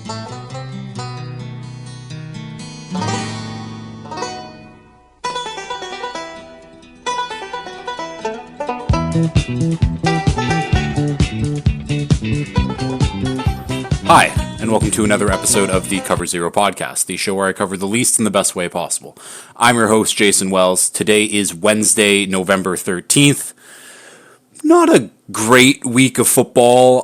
Hi, and welcome to another episode of the Cover Zero podcast, the show where I cover the least in the best way possible. I'm your host, Jason Wells. Today is Wednesday, November 13th. Not a great week of football,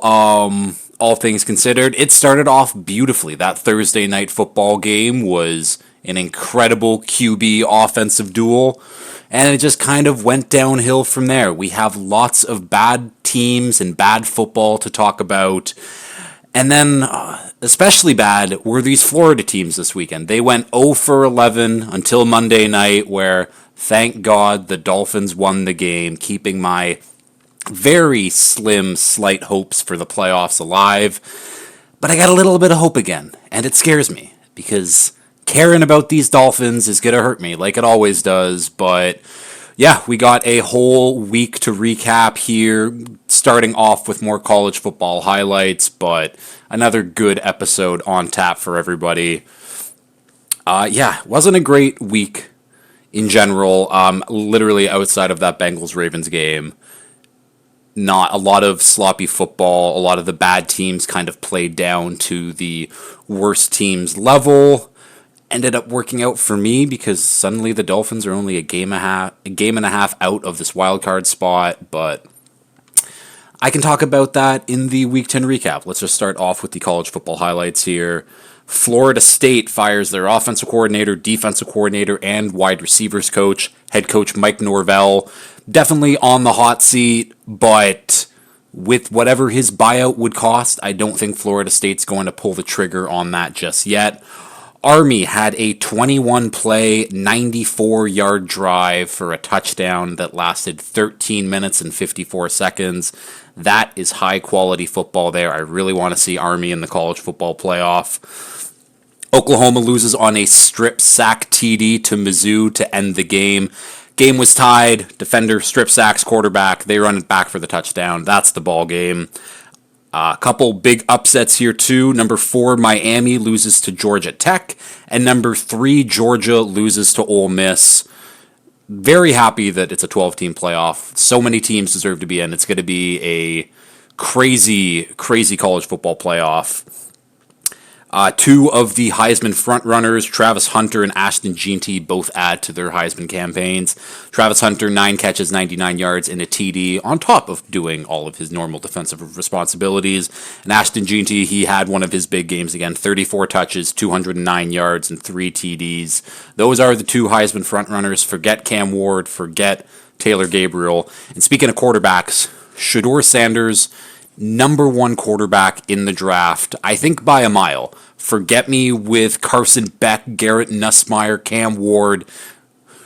all things considered. It started off beautifully. That Thursday night football game was an incredible QB offensive duel, and it just kind of went downhill from there. We have lots of bad teams and bad football to talk about. And then, especially bad, were these Florida teams this weekend. They went 0 for 11 until Monday night, where, thank God, the Dolphins won the game, keeping my very slim, slight hopes for the playoffs alive. But I got a little bit of hope again, and it scares me, because caring about these Dolphins is going to hurt me, like it always does, but yeah, we got a whole week to recap here, starting off with more college football highlights, but another good episode on tap for everybody. Wasn't a great week in general, literally outside of that Bengals-Ravens game. Not a lot of sloppy football, a lot of the bad teams kind of played down to the worst teams level. Ended up working out for me because suddenly the Dolphins are only a game and a half out of this wild card spot, but I can talk about that in the Week 10 recap. Let's just start off with the college football highlights here. Florida State fires their offensive coordinator, defensive coordinator, and wide receivers coach. Head coach Mike Norvell, definitely on the hot seat, but with whatever his buyout would cost, I don't think Florida State's going to pull the trigger on that just yet. Army had a 21-play, 94-yard drive for a touchdown that lasted 13 minutes and 54 seconds. That is high-quality football there. I really want to see Army in the college football playoff. Oklahoma loses on a strip sack TD to Mizzou to end the game. Game was tied. Defender strip sacks quarterback. They run it back for the touchdown. That's the ball game. A couple big upsets here, too. Number 4, Miami loses to Georgia Tech. And number 3, Georgia loses to Ole Miss. Very happy that it's a 12-team playoff. So many teams deserve to be in. It's going to be a crazy, crazy college football playoff. 2 of the Heisman frontrunners, Travis Hunter and Ashton Jeanty, both add to their Heisman campaigns. Travis Hunter, 9 catches, 99 yards, and a TD, on top of doing all of his normal defensive responsibilities. And Ashton Jeanty, he had one of his big games again, 34 touches, 209 yards, and 3 TDs. Those are the 2 Heisman frontrunners. Forget Cam Ward, forget Taylor Gabriel. And speaking of quarterbacks, Shedeur Sanders, number 1 quarterback in the draft, I think by a mile. Forget me with Carson Beck, Garrett Nussmeier, Cam Ward.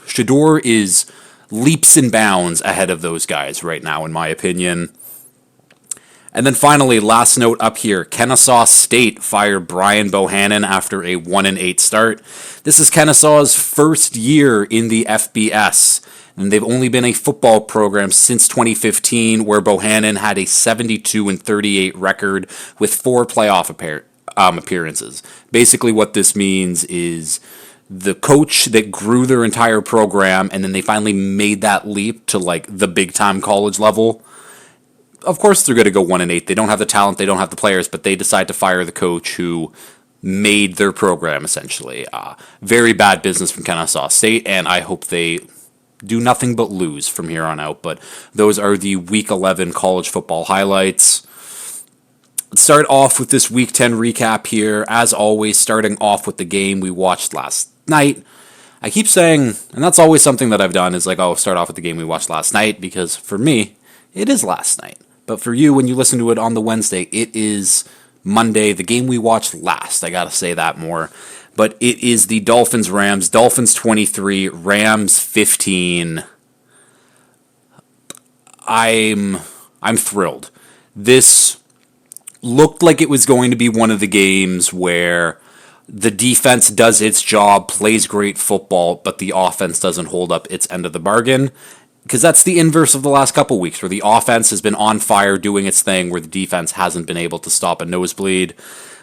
Shedeur is leaps and bounds ahead of those guys right now, in my opinion. And then finally, last note up here, Kennesaw State fired Brian Bohannon after a 1-8 start. This is Kennesaw's first year in the FBS. And they've only been a football program since 2015, where Bohannon had a 72-38 record with 4 playoff appearances. Basically, what this means is the coach that grew their entire program, and then they finally made that leap to like the big-time college level. Of course, they're going to go 1-8. They don't have the talent, they don't have the players, but they decide to fire the coach who made their program essentially. Very bad business from Kennesaw State, and I hope they do nothing but lose from here on out. But those are the Week 11 college football highlights. Let's start off with this Week 10 recap here. As always, starting off with the game we watched last night. I keep saying, and that's always something that I've done, is like, start off with the game we watched last night, because for me, it is last night. But for you, when you listen to it on the Wednesday, it is Monday, the game we watched last. I gotta say that more. But it is the Dolphins-Rams. Dolphins 23, Rams 15. I'm thrilled. This looked like it was going to be one of the games where the defense does its job, plays great football, but the offense doesn't hold up its end of the bargain. because that's the inverse of the last couple weeks, where the offense has been on fire doing its thing, where the defense hasn't been able to stop a nosebleed.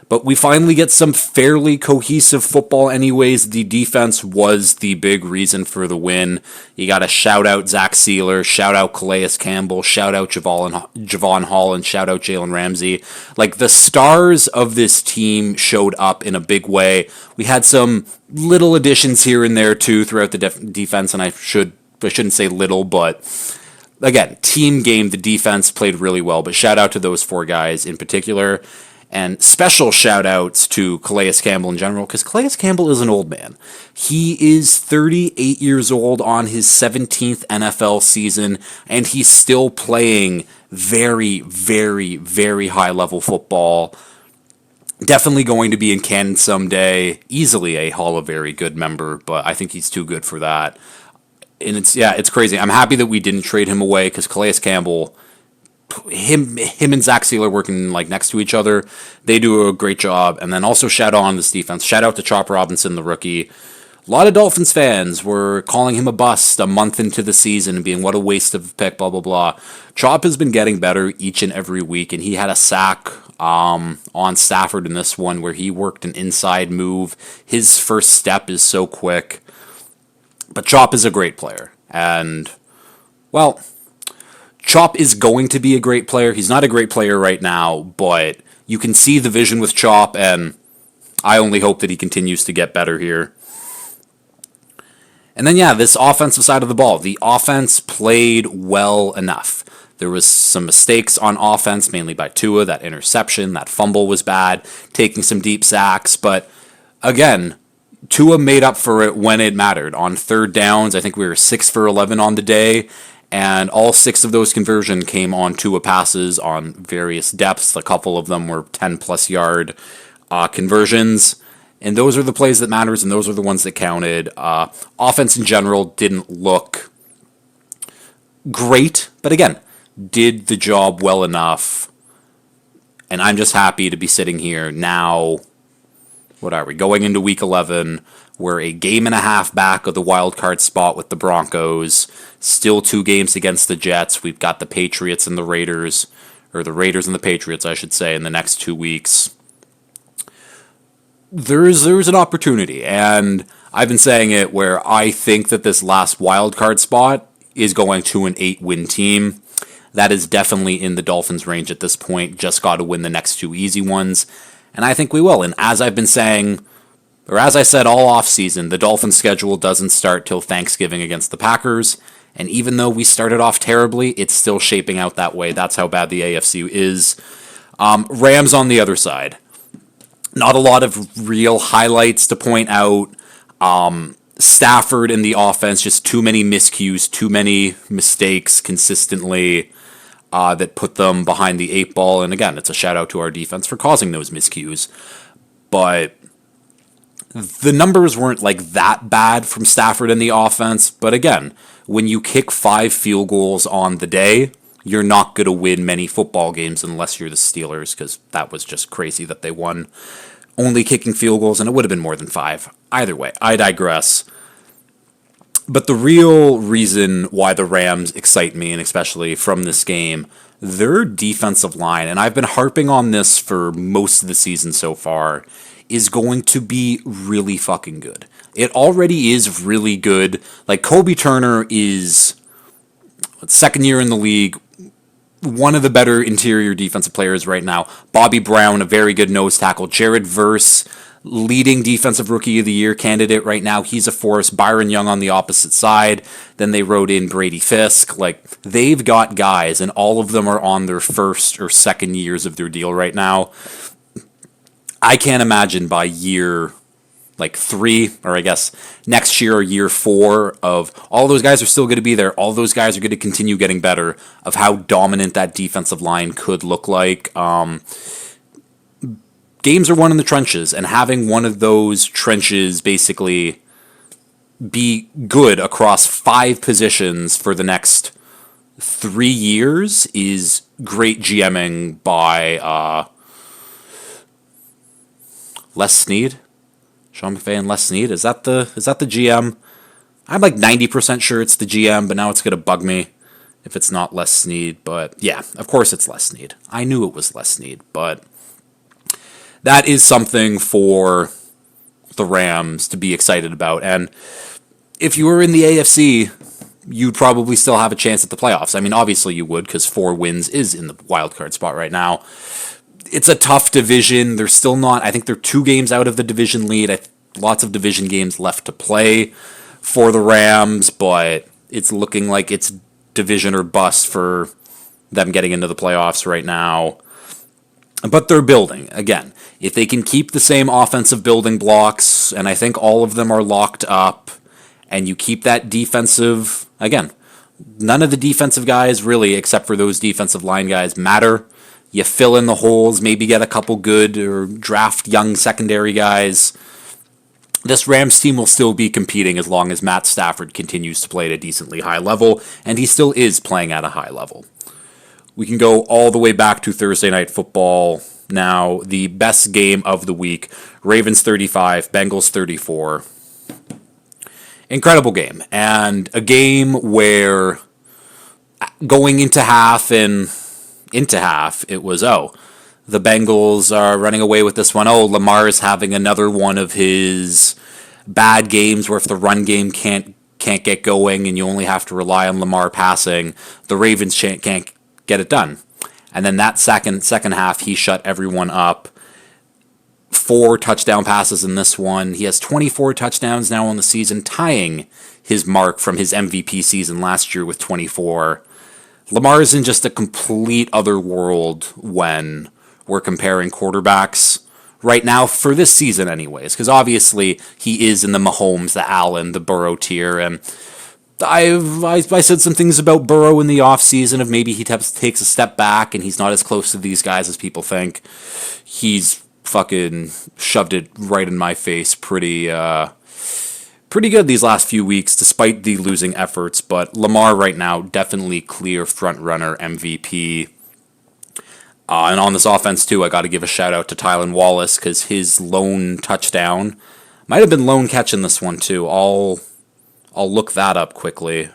But we finally get some fairly cohesive football anyways. The defense was the big reason for the win. You got to shout out Zach Sealer, shout out Calais Campbell, shout out Javon Hall, and shout out Jalen Ramsey. Like, the stars of this team showed up in a big way. We had some little additions here and there too throughout the defense, and I shouldn't say little, but again, team game, the defense played really well. But shout out to those four guys in particular. And special shout outs to Calais Campbell in general, because Calais Campbell is an old man. He is 38 years old on his 17th NFL season, and he's still playing very, very, very high level football. Definitely going to be in Canton someday. Easily a Hall of Very Good member, but I think he's too good for that. And it's crazy. I'm happy that we didn't trade him away, because Calais Campbell, him and Zach Sealer working like next to each other, they do a great job. And then also shout out on this defense. Shout out to Chop Robinson, the rookie. A lot of Dolphins fans were calling him a bust a month into the season and being what a waste of a pick, blah, blah, blah. Chop has been getting better each and every week, and he had a sack on Stafford in this one where he worked an inside move. His first step is so quick. But Chop is a great player. And, well, Chop is going to be a great player. He's not a great player right now, but you can see the vision with Chop, and I only hope that he continues to get better here. And then, this offensive side of the ball. The offense played well enough. There was some mistakes on offense, mainly by Tua. That interception, that fumble was bad, taking some deep sacks. But, again, Tua made up for it when it mattered. On third downs, I think we were 6 for 11 on the day. And all 6 of those conversion came on Tua passes on various depths. A couple of them were 10-plus yard conversions. And those are the plays that matters, and those are the ones that counted. Offense in general didn't look great, but again, did the job well enough. And I'm just happy to be sitting here now. What are we? Going into week 11. We're a game and a half back of the wild card spot with the Broncos. Still 2 games against the Jets. We've got the Patriots and the Raiders, or the Raiders and the Patriots, I should say, in the next 2 weeks. There's an opportunity, and I've been saying it where I think that this last wild card spot is going to an 8-win team. That is definitely in the Dolphins' range at this point. Just got to win the next 2 easy ones, and I think we will. And as I've been saying, or as I said all offseason, the Dolphins' schedule doesn't start till Thanksgiving against the Packers. And even though we started off terribly, it's still shaping out that way. That's how bad the AFC is. Rams on the other side. Not a lot of real highlights to point out. Stafford in the offense, just too many miscues, too many mistakes consistently that put them behind the 8 ball. And again, it's a shout out to our defense for causing those miscues. But the numbers weren't like that bad from Stafford in the offense, but again, when you kick 5 field goals on the day, you're not going to win many football games unless you're the Steelers, because that was just crazy that they won only kicking field goals, and it would have been more than 5. Either way, I digress. But the real reason why the Rams excite me, and especially from this game, their defensive line, and I've been harping on this for most of the season so far, is going to be really fucking good. It already is really good. Like, Kobe Turner is 2nd year in the league, one of the better interior defensive players right now. Bobby Brown, a very good nose tackle. Jared Verse, leading defensive rookie of the year candidate right now. He's a force. Byron Young on the opposite side. Then they wrote in Brady Fisk. Like, they've got guys, and all of them are on their 1st or 2nd years of their deal right now. I can't imagine by year 3, or I guess next year or year 4, of all those guys are still going to be there. All those guys are going to continue getting better, of how dominant that defensive line could look like. Games are won in the trenches, and having one of those trenches basically be good across 5 positions for the next 3 years is great GMing by Les Snead, Sean McVay and Les Snead. Is that the GM? I'm like 90% sure it's the GM, but now it's going to bug me if it's not Les Snead. But yeah, of course it's Les Snead. I knew it was Les Snead, but that is something for the Rams to be excited about. And if you were in the AFC, you'd probably still have a chance at the playoffs. I mean, obviously you would, because 4 wins is in the wild card spot right now. It's a tough division. They're still not, I think they're 2 games out of the division lead. Lots of division games left to play for the Rams, but it's looking like it's division or bust for them getting into the playoffs right now. But they're building. Again, if they can keep the same offensive building blocks, and I think all of them are locked up, and you keep that defensive, again, none of the defensive guys really, except for those defensive line guys, matter. You fill in the holes, maybe get a couple good or draft young secondary guys. This Rams team will still be competing as long as Matt Stafford continues to play at a decently high level, and he still is playing at a high level. We can go all the way back to Thursday Night Football now. The best game of the week, Ravens 35, Bengals 34. Incredible game, and a game where going into half, it was, the Bengals are running away with this one. Lamar's having another one of his bad games where if the run game can't get going and you only have to rely on Lamar passing, the Ravens can't get it done. And then that second half, he shut everyone up. 4 touchdown passes in this one. He has 24 touchdowns now on the season, tying his mark from his MVP season last year with 24. Lamar is in just a complete other world when we're comparing quarterbacks right now for this season anyways, because obviously he is in the Mahomes, the Allen, the Burrow tier, and I said some things about Burrow in the offseason of maybe he takes a step back and he's not as close to these guys as people think. He's fucking shoved it right in my face pretty good these last few weeks despite the losing efforts, but Lamar right now definitely clear front runner MVP. And on this offense, too, I got to give a shout-out to Tylan Wallace because his lone touchdown might have been lone catch in this one, too. I'll look that up quickly.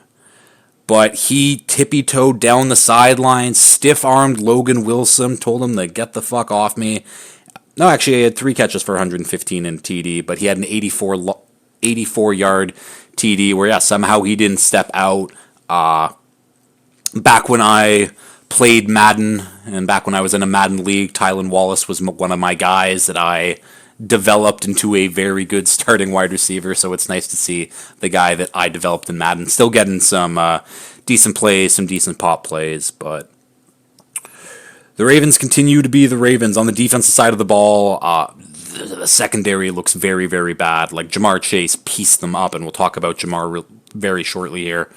But he tippy-toed down the sideline, stiff-armed Logan Wilson, told him to get the fuck off me. No, actually, he had 3 catches for 115 in TD, but he had an 84-yard TD where, somehow he didn't step out. Back when I played Madden, and back when I was in a Madden league, Tylan Wallace was one of my guys that I developed into a very good starting wide receiver, so it's nice to see the guy that I developed in Madden still getting some decent plays, some decent pop plays, but the Ravens continue to be the Ravens. On the defensive side of the ball, the secondary looks very, very bad. Like, Jamar Chase pieced them up, and we'll talk about Jamar very shortly here.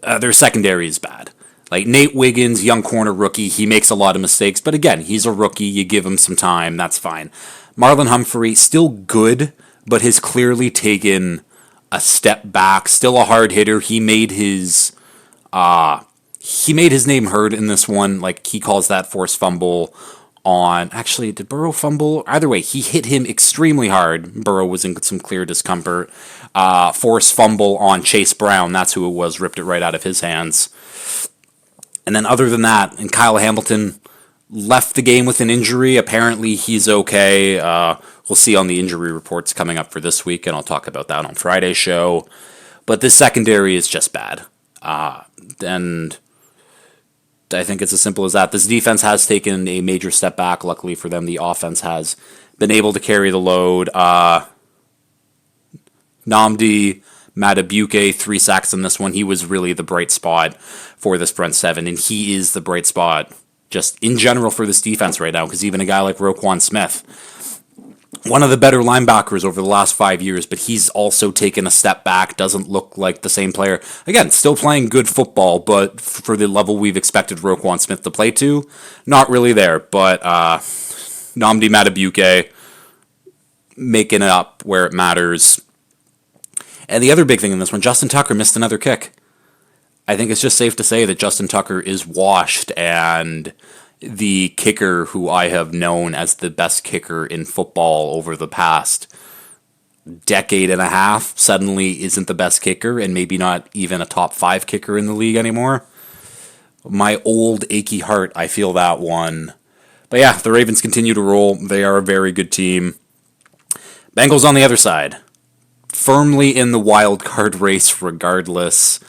Their secondary is bad. Like, Nate Wiggins, young corner rookie, he makes a lot of mistakes, but again, he's a rookie, you give him some time, that's fine. Marlon Humphrey, still good, but has clearly taken a step back, still a hard hitter. He made his name heard in this one, like, he calls that forced fumble on, actually, did Burrow fumble? Either way, he hit him extremely hard. Burrow was in some clear discomfort. Forced fumble on Chase Brown, that's who it was, ripped it right out of his hands. And then other than that, and Kyle Hamilton left the game with an injury. Apparently he's okay. We'll see on the injury reports coming up for this week, and I'll talk about that on Friday's show. But this secondary is just bad. And I think it's as simple as that. This defense has taken a major step back. Luckily for them, the offense has been able to carry the load. Nnamdi Madubuike, 3 sacks in this one. He was really the bright spot for this front seven, and he is the bright spot just in general for this defense right now, because even a guy like Roquan Smith, one of the better linebackers over the last 5 years, but he's also taken a step back, doesn't look like the same player. Again, still playing good football, but for the level we've expected Roquan Smith to play to, not really there. But Nnamdi Madubuike making it up where it matters. And the other big thing in this one, Justin Tucker missed another kick. I think it's just safe to say that Justin Tucker is washed, and the kicker who I have known as the best kicker in football over the past decade and a half suddenly isn't the best kicker and maybe not even a top 5 kicker in the league anymore. My old achy heart, I feel that one. But yeah, the Ravens continue to roll. They are a very good team. Bengals on the other side, firmly in the wild card race regardless.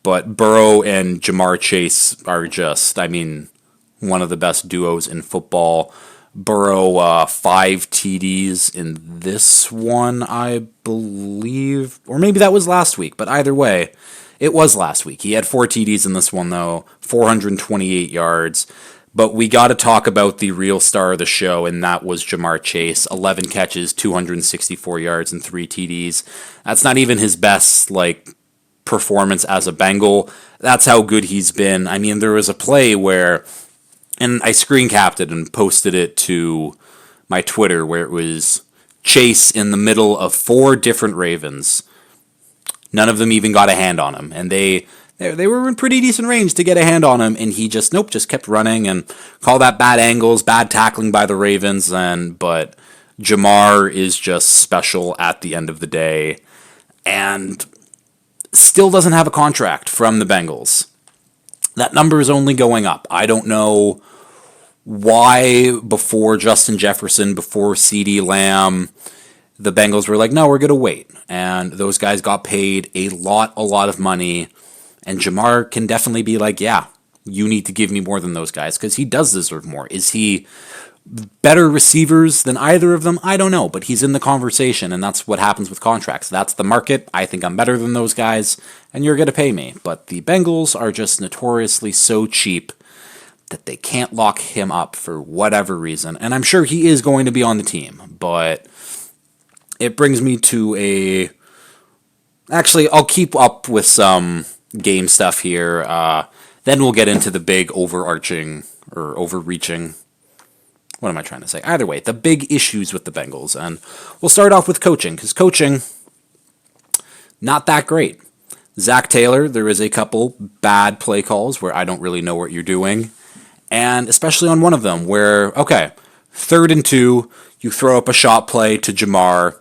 But Burrow and Jamar Chase are just, one of the best duos in football. Burrow, 5 TDs in this one, I believe. Or maybe that was last week, but either way, it was last week. He had 4 TDs in this one, though, 428 yards. But we got to talk about the real star of the show, and that was Jamar Chase. 11 catches, 264 yards, and 3 TDs. That's not even his best, performance as a Bengal. That's how good he's been. There was a play where, and I screen capped it and posted it to my Twitter, where it was Chase in the middle of 4 different Ravens. None of them even got a hand on him, and they were in pretty decent range to get a hand on him, and he just kept running, and call that bad angles, bad tackling by the Ravens, but Jamar is just special at the end of the day, and still doesn't have a contract from the Bengals. That number is only going up. I don't know why before Justin Jefferson, before CeeDee Lamb, the Bengals were like, no, we're going to wait. And those guys got paid a lot of money. And Jamar can definitely be like, yeah, you need to give me more than those guys because he does deserve more. Is he better receivers than either of them? I don't know, but he's in the conversation, and that's what happens with contracts. That's the market. I think I'm better than those guys, and you're going to pay me. But the Bengals are just notoriously so cheap that they can't lock him up for whatever reason. And I'm sure he is going to be on the team, but it brings me to a... Actually, I'll keep up with some game stuff here. Then we'll get into the big overreaching... What am I trying to say? Either way, the big issues with the Bengals. And we'll start off with coaching, because coaching, not that great. Zach Taylor, there is a couple bad play calls where I don't really know what you're doing. And especially on one of them where, okay, 3rd and 2, you throw up a shot play to Jamar.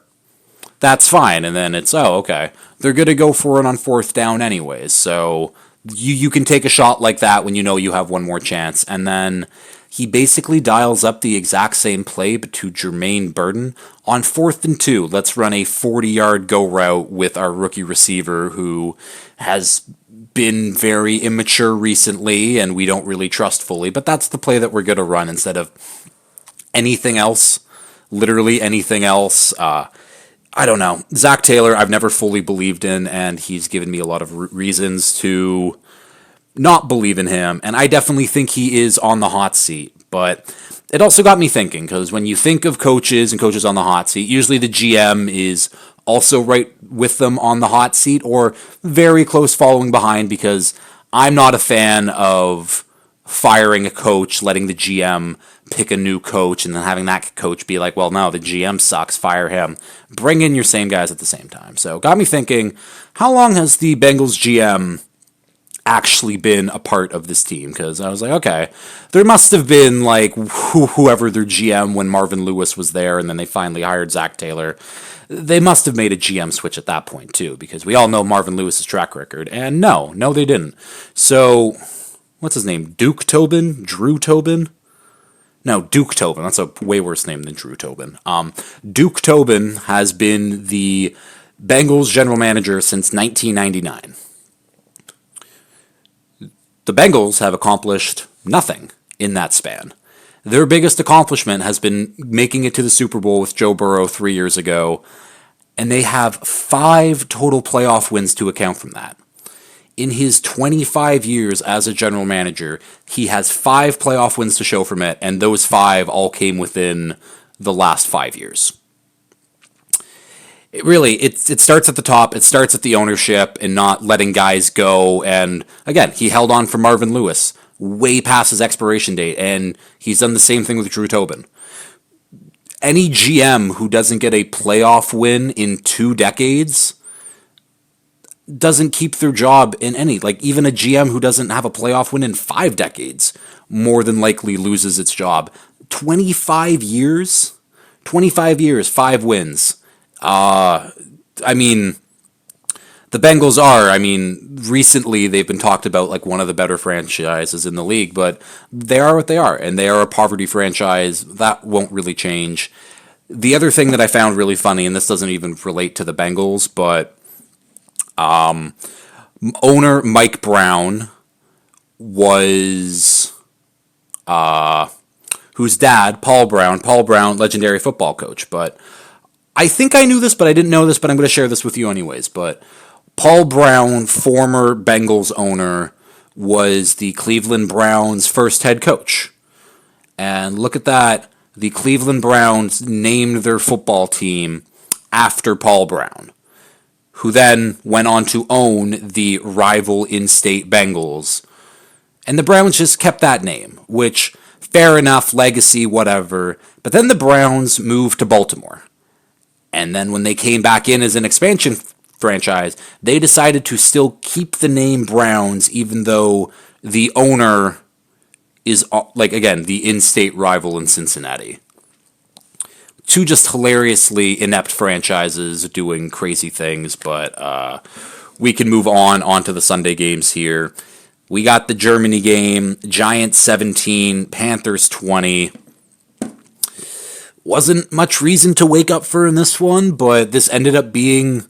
That's fine. And then it's, oh, okay, they're going to go for it on 4th down anyways. So you can take a shot like that when you know you have one more chance. And then he basically dials up the exact same play but to Jermaine Burton. On 4th and 2, let's run a 40-yard go route with our rookie receiver who has been very immature recently and we don't really trust fully. But that's the play that we're going to run instead of anything else, literally anything else. I don't know. Zach Taylor, I've never fully believed in, and he's given me a lot of reasons to not believe in him, and I definitely think he is on the hot seat. But it also got me thinking, because when you think of coaches and coaches on the hot seat, usually the GM is also right with them on the hot seat or very close following behind, because I'm not a fan of firing a coach, letting the GM pick a new coach, and then having that coach be like, well, no, the GM sucks, fire him. Bring in your same guys at the same time. So it got me thinking, how long has the Bengals GM actually been a part of this team? Because I was like, okay, there must have been like whoever their GM when Marvin Lewis was there, and then they finally hired Zach Taylor. They must have made a GM switch at that point too, because we all know Marvin Lewis's track record. And no, they didn't. So what's his name? Duke Tobin? Drew Tobin? No, Duke Tobin. That's a way worse name than Drew Tobin. Duke Tobin has been the Bengals general manager since 1999. The Bengals have accomplished nothing in that span. Their biggest accomplishment has been making it to the Super Bowl with Joe Burrow 3 years ago, and they have 5 total playoff wins to account from that. In his 25 years as a general manager, he has 5 playoff wins to show from it, and those 5 all came within the last 5 years. It starts at the top. It starts at the ownership and not letting guys go. And again, he held on for Marvin Lewis way past his expiration date, and he's done the same thing with Drew Tobin. Any GM who doesn't get a playoff win in 2 decades doesn't keep their job in any. Even a GM who doesn't have a playoff win in 5 decades more than likely loses its job. 25 years, 5 wins. I mean, the Bengals are. I mean, recently they've been talked about like one of the better franchises in the league, but they are what they are, and they are a poverty franchise. That won't really change. The other thing that I found really funny, and this doesn't even relate to the Bengals, but owner Mike Brown was whose dad, Paul Brown, legendary football coach. But I think I knew this, but I didn't know this, but I'm going to share this with you anyways. But Paul Brown, former Bengals owner, was the Cleveland Browns' first head coach. And look at that. The Cleveland Browns named their football team after Paul Brown, who then went on to own the rival in-state Bengals. And the Browns just kept that name, which, fair enough, legacy, whatever. But then the Browns moved to Baltimore. And then when they came back in as an expansion franchise, they decided to still keep the name Browns, even though the owner is, like, again, the in-state rival in Cincinnati. Two just hilariously inept franchises doing crazy things, but we can move on to the Sunday games here. We got the Germany game, Giants 17, Panthers 20. Wasn't much reason to wake up for in this one, but this ended up being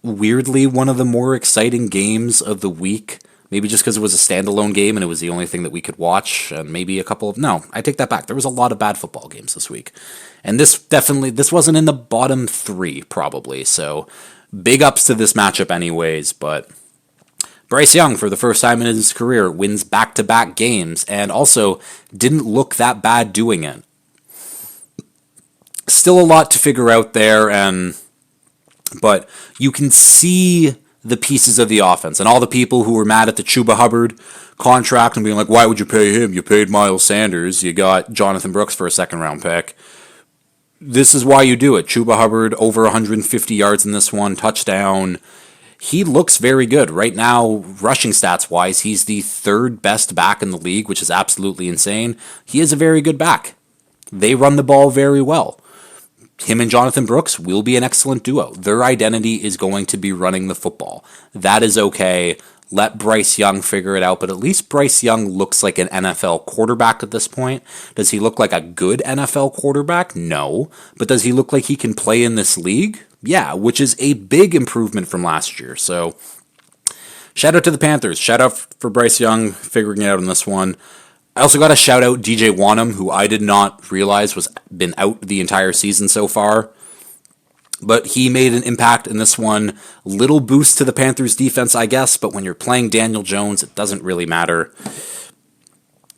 weirdly one of the more exciting games of the week. Maybe just because it was a standalone game and it was the only thing that we could watch. And maybe a couple of... No, I take that back. There was a lot of bad football games this week. And this wasn't in the bottom three, probably. So big ups to this matchup anyways. But Bryce Young, for the first time in his career, wins back-to-back games. And also didn't look that bad doing it. Still a lot to figure out there. But you can see the pieces of the offense, and all the people who were mad at the Chuba Hubbard contract and being like, why would you pay him? You paid Miles Sanders. You got Jonathan Brooks for a second-round pick. This is why you do it. Chuba Hubbard, over 150 yards in this one, touchdown. He looks very good. Right now, rushing stats-wise, he's the third best back in the league, which is absolutely insane. He is a very good back. They run the ball very well. Him and Jonathan Brooks will be an excellent duo. Their identity is going to be running the football. That is okay. Let Bryce Young figure it out, but at least Bryce Young looks like an NFL quarterback at this point. Does he look like a good NFL quarterback? No. But does he look like he can play in this league? Yeah, which is a big improvement from last year. So, shout out to the Panthers. Shout out for Bryce Young figuring it out in this one. I also got to shout out DJ Wanham, who I did not realize was been out the entire season so far. But he made an impact in this one. Little boost to the Panthers defense, I guess, but when you're playing Daniel Jones, it doesn't really matter.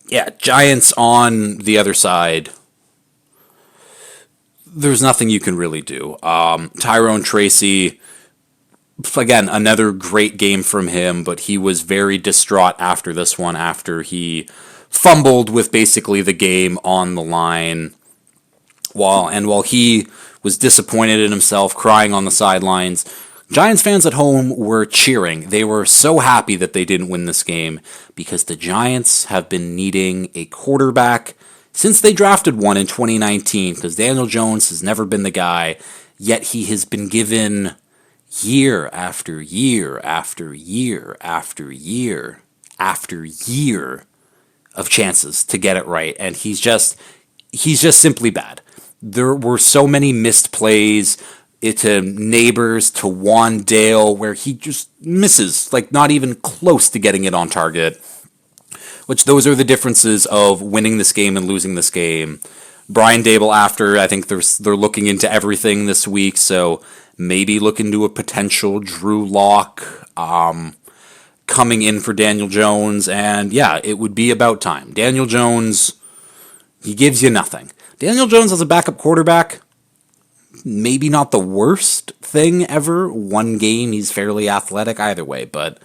Yeah, Giants on the other side. There's nothing you can really do. Tyrone Tracy, again, another great game from him, but he was very distraught after this one, after he fumbled with basically the game on the line. While he was disappointed in himself, crying on the sidelines, Giants fans at home were cheering. They were so happy that they didn't win this game because the Giants have been needing a quarterback since they drafted one in 2019, because Daniel Jones has never been the guy, yet he has been given year after year after year after year after year of chances to get it right, and he's just simply bad. There were so many missed plays to Neighbors, to Wandale, where he just misses, like not even close to getting it on target, which those are the differences of winning this game and losing this game. Brian Dable after, I think they're looking into everything this week, so maybe look into a potential Drew Lock coming in for Daniel Jones, and yeah, it would be about time. Daniel Jones, he gives you nothing. Daniel Jones as a backup quarterback, maybe not the worst thing ever. One game, he's fairly athletic either way, but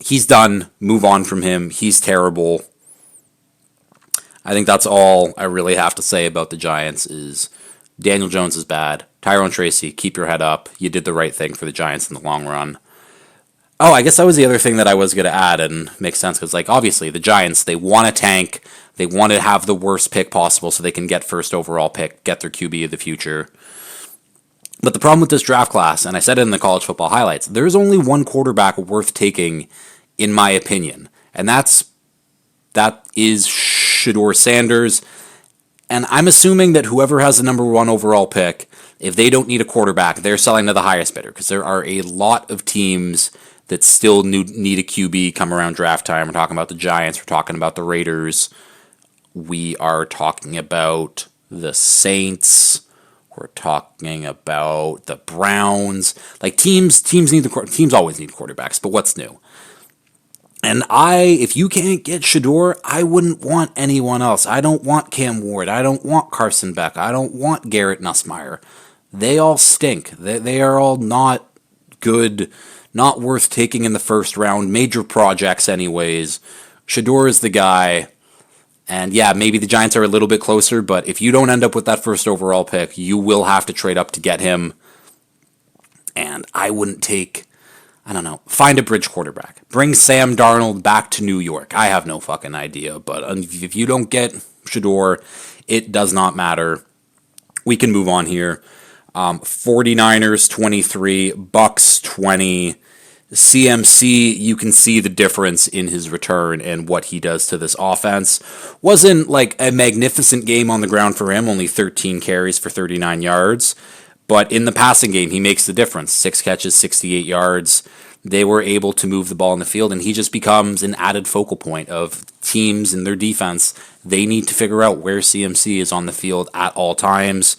he's done. Move on from him. He's terrible. I think that's all I really have to say about the Giants is Daniel Jones is bad. Tyrone Tracy, keep your head up. You did the right thing for the Giants in the long run. Oh, I guess that was the other thing that I was going to add, and makes sense, because, like, obviously, the Giants, they want to tank, they want to have the worst pick possible so they can get first overall pick, get their QB of the future. But the problem with this draft class, and I said it in the college football highlights, there's only one quarterback worth taking, in my opinion, and that is Shedeur Sanders. And I'm assuming that whoever has the number one overall pick, if they don't need a quarterback, they're selling to the highest bidder, because there are a lot of teams that still need a QB come around draft time. We're talking about the Giants. We're talking about the Raiders. We are talking about the Saints. We're talking about the Browns. Like teams always need quarterbacks, but what's new? And if you can't get Shedeur, I wouldn't want anyone else. I don't want Cam Ward. I don't want Carson Beck. I don't want Garrett Nussmeier. They all stink. They are all not good, not worth taking in the first round. Major projects anyways. Shedeur is the guy. And yeah, maybe the Giants are a little bit closer, but if you don't end up with that first overall pick, you will have to trade up to get him. And I wouldn't take... I don't know. Find a bridge quarterback. Bring Sam Darnold back to New York. I have no fucking idea. But if you don't get Shedeur, it does not matter. We can move on here. 49ers 23, Bucks 20. CMC, you can see the difference in his return and what he does to this offense. Wasn't like a magnificent game on the ground for him, only 13 carries for 39 yards. But in the passing game, he makes the difference. 6 catches, 68 yards. They were able to move the ball in the field, and he just becomes an added focal point of teams and their defense. They need to figure out where CMC is on the field at all times.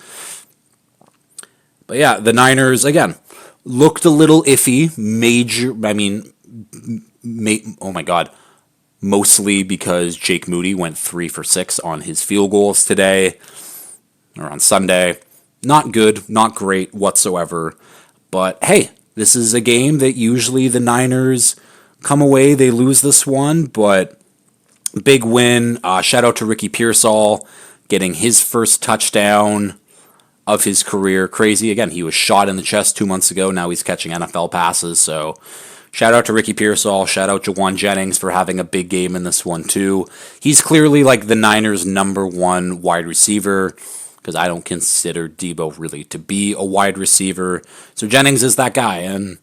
But yeah, the Niners, again, looked a little iffy. Oh my God. Mostly because Jake Moody went 3 for 6 on his field goals today, or on Sunday. Not good, not great whatsoever. But hey, this is a game that usually the Niners come away, they lose this one, but big win. Shout out to Ricky Pearsall getting his first touchdown of his career. Crazy. Again, he was shot in the chest 2 months ago. Now he's catching NFL passes. So shout out to Ricky Pearsall. Shout out to Juwan Jennings for having a big game in this one too. He's clearly like the Niners' number one wide receiver, because I don't consider Debo really to be a wide receiver. So Jennings is that guy. And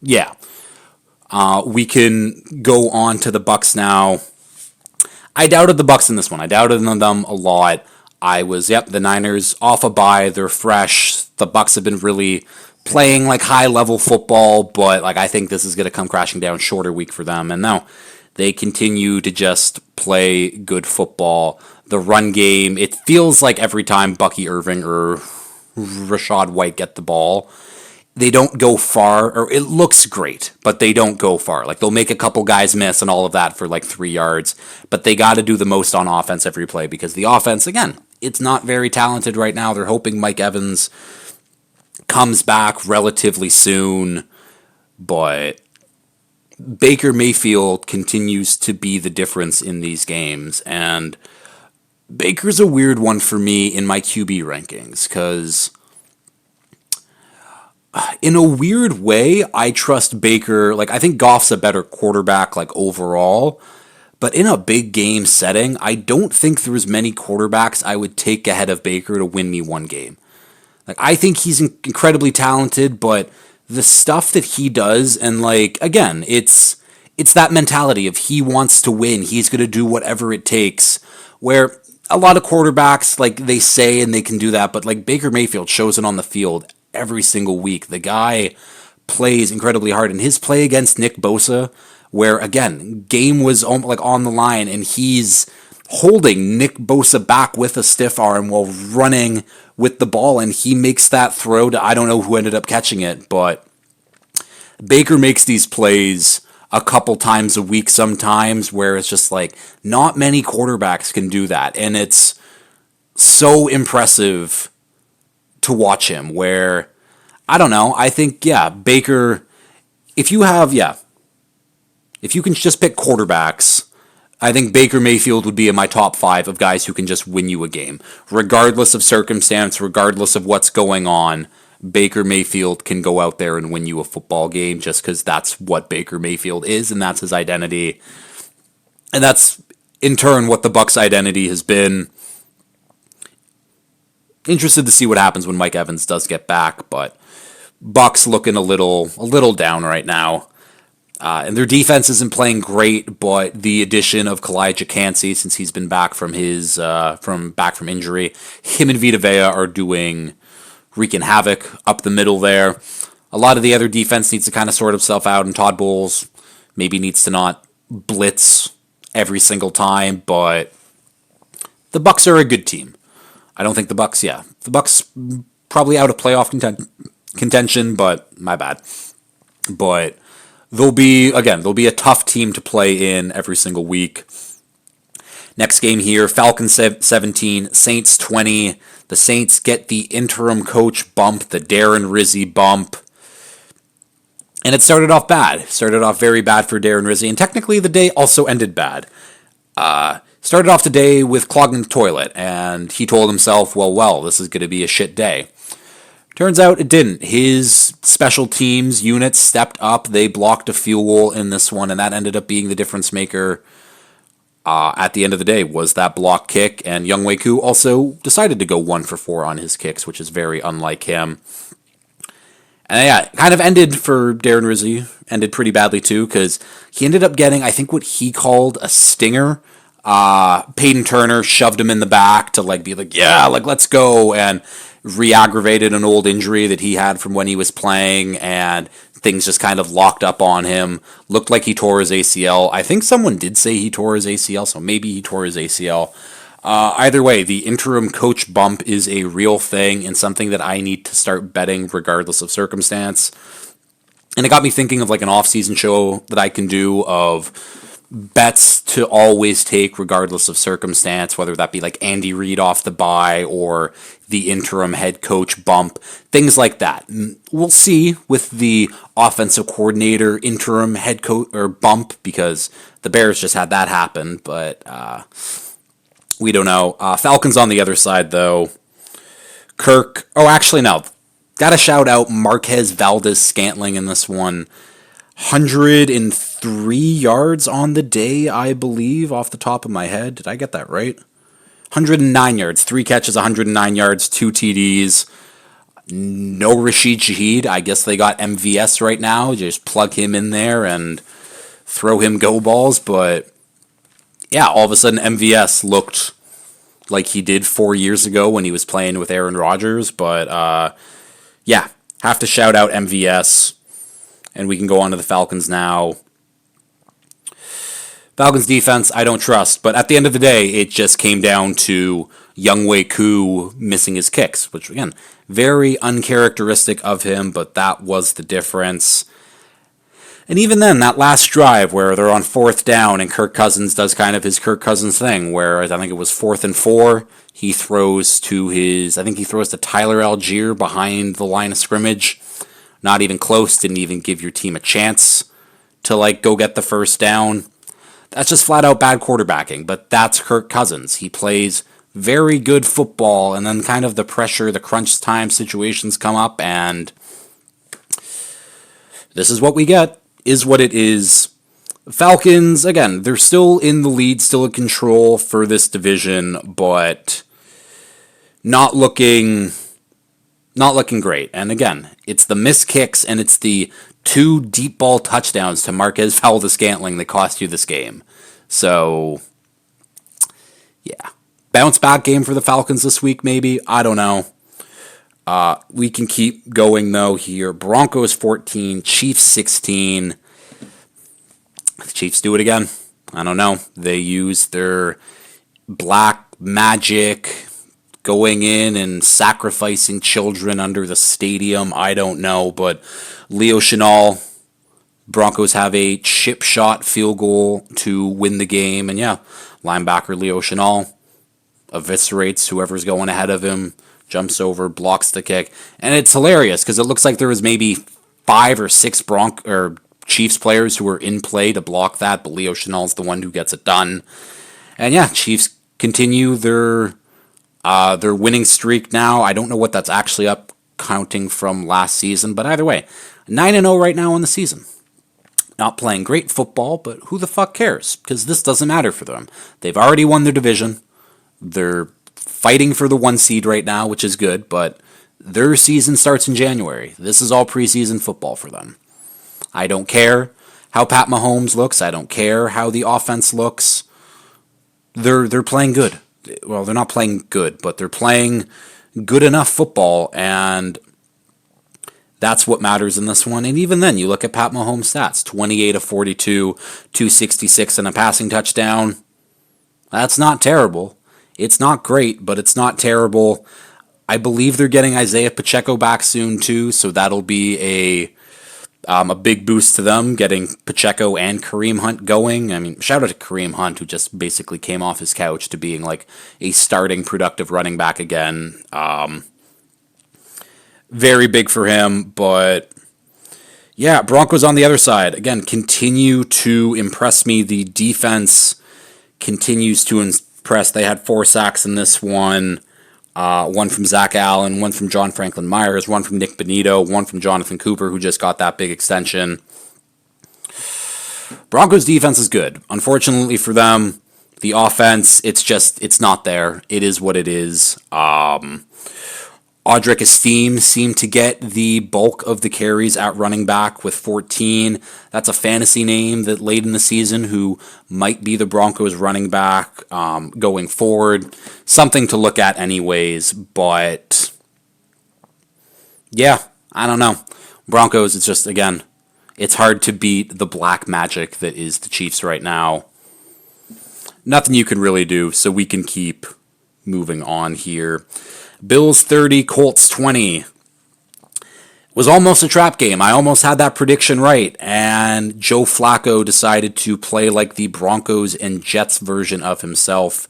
yeah, we can go on to the Bucks now. I doubted the Bucks in this one. I doubted them a lot. The Niners off a bye. They're fresh. The Bucks have been really playing like high-level football, but like I think this is going to come crashing down. Shorter week for them. And no, they continue to just play good football. The run game, it feels like every time Bucky Irving or Rachaad White get the ball, they don't go far, or it looks great, but they don't go far. Like they'll make a couple guys miss and all of that for like 3 yards, but they got to do the most on offense every play, because the offense, again, it's not very talented right now. They're hoping Mike Evans comes back relatively soon, but Baker Mayfield continues to be the difference in these games, and Baker's a weird one for me in my QB rankings, because in a weird way, I trust Baker. Like, I think Goff's a better quarterback, like, overall, but in a big game setting, I don't think there's many quarterbacks I would take ahead of Baker to win me one game. Like, I think he's incredibly talented, but the stuff that he does, and, like, again, it's that mentality of he wants to win, he's going to do whatever it takes, where a lot of quarterbacks, like, they say and they can do that, but, like, Baker Mayfield shows it on the field every single week. The guy plays incredibly hard, and his play against Nick Bosa, where, again, game was like on the line, and he's holding Nick Bosa back with a stiff arm while running with the ball, and he makes that throw to, I don't know who ended up catching it, but Baker makes these plays a couple times a week sometimes, where it's just like, not many quarterbacks can do that, and it's so impressive to watch him, where, I don't know, I think, Baker, if you can just pick quarterbacks, I think Baker Mayfield would be in my top 5 of guys who can just win you a game. Regardless of circumstance, regardless of what's going on, Baker Mayfield can go out there and win you a football game, just because that's what Baker Mayfield is, and that's his identity. And that's, in turn, what the Bucs' identity has been. interested to see what happens when Mike Evans does get back, but Bucks looking a little down right now. And their defense isn't playing great, but the addition of Kalijah Cansey, since he's been back from his from injury, him and Vita Vea are wreaking havoc up the middle there. A lot of the other defense needs to kind of sort itself out, and Todd Bowles maybe needs to not blitz every single time, but the Bucks are a good team. I don't think the Bucks probably out of playoff contention, but my bad. But they'll be a tough team to play in every single week. Next game here, Falcons 17, Saints 20. The Saints get the interim coach bump, the Darren Rizzi bump. And it started off bad. Started off very bad for Darren Rizzi, and technically the day also ended bad. Started off the day with clogging the toilet, and he told himself, well, this is going to be a shit day. Turns out it didn't. His special teams unit stepped up. They blocked a field goal in this one, and that ended up being the difference maker at the end of the day, was that block kick. And Younghoe Koo also decided to go 1 for 4 on his kicks, which is very unlike him. And yeah, it kind of ended for Darren Rizzi. Ended pretty badly too, because he ended up getting, I think, what he called a stinger. Peyton Turner shoved him in the back to be like, yeah, let's go, and re-aggravated an old injury that he had from when he was playing, and things just kind of locked up on him. Looked like he tore his ACL. I think someone did say he tore his ACL, so maybe he tore his ACL. Either way, the interim coach bump is a real thing and something that I need to start betting regardless of circumstance. And it got me thinking of an off-season show that I can do of bets to always take regardless of circumstance, whether that be Andy Reid off the bye or the interim head coach bump, things like that. We'll see with the offensive coordinator interim head coach or bump, because the Bears just had that happen, but we don't know. Falcons on the other side, though. Kirk. Oh, actually, no. Gotta shout out Marquez Valdez-Scantling in this one. 103 yards on the day, I believe, off the top of my head. Did I get that right? 109 yards. 3 catches, 109 yards, 2 TDs. No Rashid Shaheed. I guess they got MVS right now. Just plug him in there and throw him go balls, but yeah, all of a sudden MVS looked like he did 4 years ago when he was playing with Aaron Rodgers. But yeah, have to shout out MVS, and we can go on to the Falcons now. Falcons defense, I don't trust, but at the end of the day, it just came down to Younghoe Koo missing his kicks, which again, very uncharacteristic of him, but that was the difference. And even then, that last drive where they're on 4th down and Kirk Cousins does kind of his Kirk Cousins thing, where I think it was 4th and 4, he throws to Tyler Algier behind the line of scrimmage. Not even close, didn't even give your team a chance to go get the first down. That's just flat out bad quarterbacking, but that's Kirk Cousins. He plays very good football, and then kind of the pressure, the crunch time situations come up, and this is what we get. Is what it is. Falcons, again, they're still in the lead, still in control for this division, but not looking great. And again, it's the missed kicks and it's the 2 deep ball touchdowns to Marquez Valdez-Scantling that cost you this game. So, yeah. Bounce back game for the Falcons this week, maybe. I don't know. We can keep going, though, here. Broncos 14, Chiefs 16. The Chiefs do it again. I don't know. They use their black magic, going in and sacrificing children under the stadium. I don't know, but Leo Chenal, Broncos have a chip shot field goal to win the game. And yeah, linebacker Leo Chenal eviscerates whoever's going ahead of him, jumps over, blocks the kick. And it's hilarious because it looks like there was maybe 5 or 6 Chiefs players who were in play to block that, but Leo Chenal's the one who gets it done. And yeah, Chiefs continue their winning streak now. I don't know what that's actually up, counting from last season, but either way, 9-0 right now in the season. Not playing great football, but who the fuck cares? Because this doesn't matter for them. They've already won their division. They're fighting for the 1 seed right now, which is good, but their season starts in January. This is all preseason football for them. I don't care how Pat Mahomes looks. I don't care how the offense looks. They're playing good. Well, they're not playing good, but they're playing good enough football, and that's what matters in this one. And even then, you look at Pat Mahomes' stats: 28 of 42, 266, and a passing touchdown. That's not terrible. It's not great, but it's not terrible. I believe they're getting Isaiah Pacheco back soon too, so that'll be a big boost to them, getting Pacheco and Kareem Hunt going. I mean, shout out to Kareem Hunt, who just basically came off his couch to being like a starting productive running back again. Very big for him, but yeah, Broncos on the other side, again, continue to impress me. The defense continues to impress. They had 4 sacks in this one. One from Zach Allen, one from John Franklin Myers, one from Nick Benito, one from Jonathan Cooper, who just got that big extension. Broncos defense is good. Unfortunately for them, the offense, it's not there. It is what it is. Audric Esteem seemed to get the bulk of the carries at running back with 14. That's a fantasy name that late in the season who might be the Broncos running back going forward. Something to look at anyways, but yeah, I don't know. Broncos, it's just, again, it's hard to beat the black magic that is the Chiefs right now. Nothing you can really do, so we can keep moving on here. Bills 30, Colts 20. Was almost a trap game. I almost had that prediction right, and Joe Flacco decided to play like the Broncos and Jets version of himself.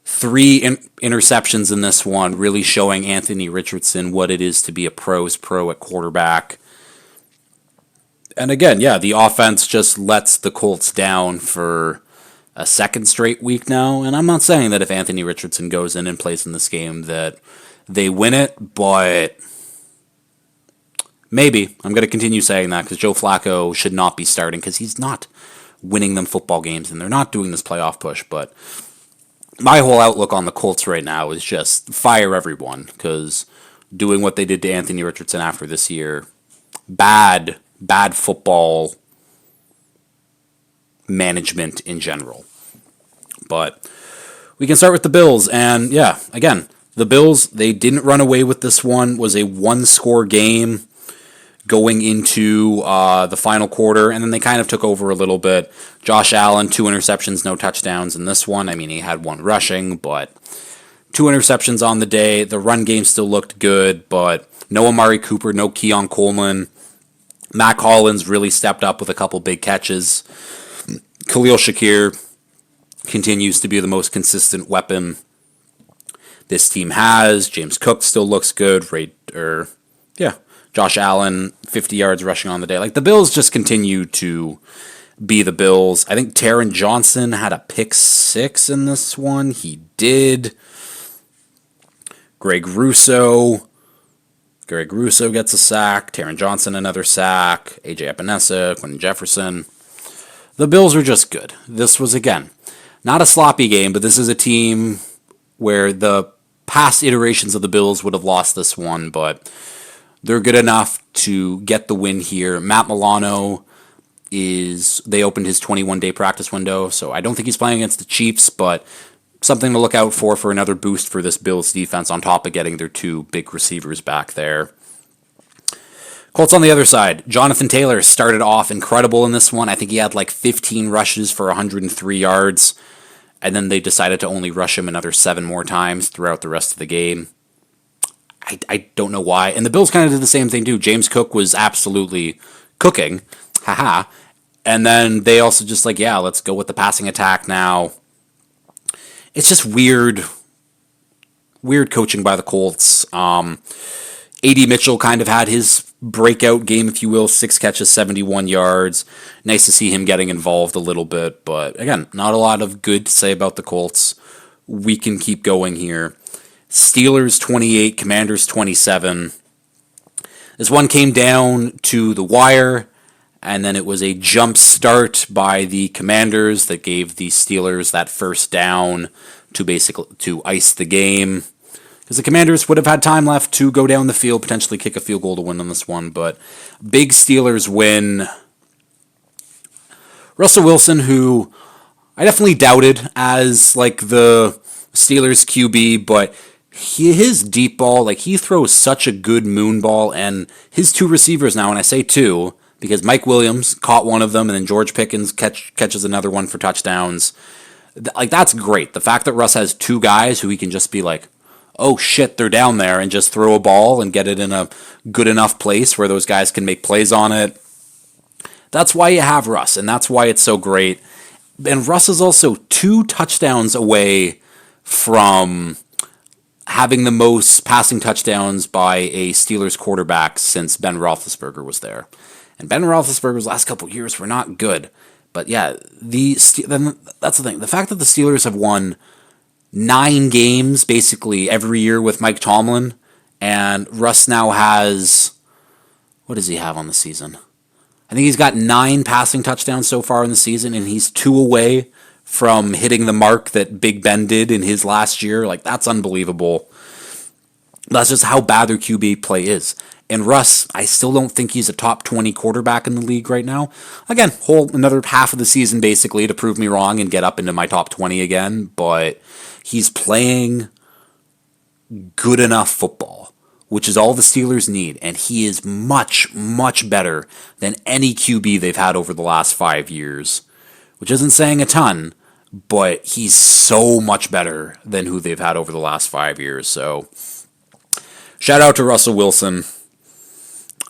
3 interceptions in this one, really showing Anthony Richardson what it is to be a pro's pro at quarterback. And again, yeah, the offense just lets the Colts down for a second straight week now, and I'm not saying that if Anthony Richardson goes in and plays in this game that they win it, but maybe. I'm going to continue saying that because Joe Flacco should not be starting because he's not winning them football games and they're not doing this playoff push, but my whole outlook on the Colts right now is just fire everyone because doing what they did to Anthony Richardson after this year, bad football management in general. But we can start with the Bills, and yeah, again, the Bills, they didn't run away with this one. It was a 1-score game going into the final quarter, and then they kind of took over a little bit. Josh Allen, 2 interceptions, no touchdowns in this one. I mean, he had 1 rushing, but 2 interceptions on the day. The run game still looked good, but no Amari Cooper, no Keon Coleman. Mac Hollins really stepped up with a couple big catches. Khalil Shakir continues to be the most consistent weapon this team has. James Cook still looks good. Josh Allen, 50 yards rushing on the day. Like, the Bills just continue to be the Bills. I think Taron Johnson had a pick 6 in this one. He did. Greg Russo gets a sack. Taron Johnson, another sack. AJ Epinesa, Quentin Jefferson. The Bills are just good. This was, again, not a sloppy game, but this is a team where the past iterations of the Bills would have lost this one, but they're good enough to get the win here. Matt Milano they opened his 21-day practice window, so I don't think he's playing against the Chiefs, but something to look out for another boost for this Bills defense on top of getting their 2 big receivers back there. Colts on the other side. Jonathan Taylor started off incredible in this one. I think he had like 15 rushes for 103 yards, and then they decided to only rush him another 7 more times throughout the rest of the game. I don't know why. And the Bills kind of did the same thing too. James Cook was absolutely cooking. Haha. And then they also just let's go with the passing attack now. It's just weird coaching by the Colts. A.D. Mitchell kind of had his breakout game, if you will, 6 catches, 71 yards. Nice to see him getting involved a little bit, but again, not a lot of good to say about the Colts. We can keep going here. Steelers 28, Commanders 27. This one came down to the wire, and then it was a jump start by the Commanders that gave the Steelers that first down to ice the game. Because the Commanders would have had time left to go down the field, potentially kick a field goal to win on this one. But big Steelers win. Russell Wilson, who I definitely doubted as like the Steelers QB, but his deep ball, like he throws such a good moon ball, and his two receivers now, and I say two, because Mike Williams caught one of them, and then George Pickens catches another one for touchdowns. Like, that's great. The fact that Russ has two guys who he can just be like, oh shit, they're down there, and just throw a ball and get it in a good enough place where those guys can make plays on it. That's why you have Russ, and that's why it's so great. And Russ is also 2 touchdowns away from having the most passing touchdowns by a Steelers quarterback since Ben Roethlisberger was there. And Ben Roethlisberger's last couple of years were not good. But yeah, then that's the thing. The fact that the Steelers have won 9 games basically every year with Mike Tomlin, and Russ now has, what does he have on the season? I think he's got 9 passing touchdowns so far in the season, and he's 2 away from hitting the mark that Big Ben did in his last year. Like, that's unbelievable. That's just how bad their QB play is. And Russ, I still don't think he's a top 20 quarterback in the league right now. Again, another half of the season basically to prove me wrong and get up into my top 20 again. But he's playing good enough football, which is all the Steelers need. And he is much, much better than any QB they've had over the last 5 years, which isn't saying a ton, but he's so much better than who they've had over the last 5 years. So shout out to Russell Wilson.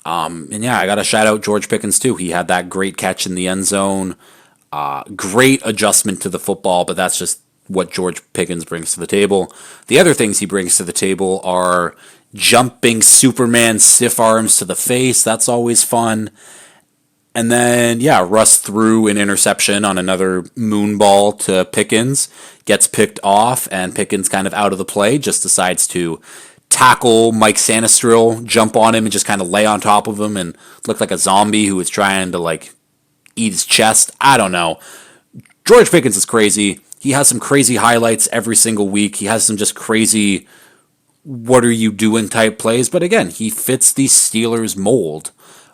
And yeah, I got to shout out George Pickens too. He had that great catch in the end zone. Great adjustment to the football, but that's just what George Pickens brings to the table. The other things he brings to the table are jumping Superman stiff arms to the face. That's always fun. And then, yeah, Russ threw an interception on another moon ball to Pickens, gets picked off, and Pickens kind of out of the play, just decides to tackle Mike Sanistril, jump on him, and just kind of lay on top of him and look like a zombie who was trying to, like, eat his chest. I don't know. George Pickens is crazy. He has some crazy highlights every single week. He has some just crazy, what are you doing type plays. But again, he fits the Steelers mold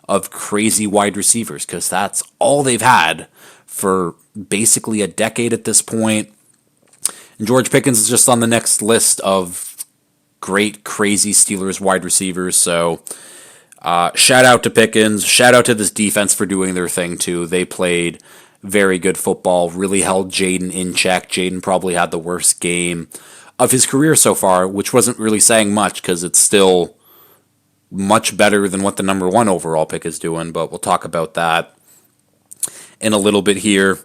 of crazy wide receivers because that's all they've had for basically a decade at this point. And George Pickens is just on the next list of great, crazy Steelers wide receivers. So shout out to Pickens. Shout out to this defense for doing their thing too. They played very good football, really held Jaden in check. Jaden probably had the worst game of his career so far, which wasn't really saying much because it's still much better than what the number 1 overall pick is doing, but we'll talk about that in a little bit here.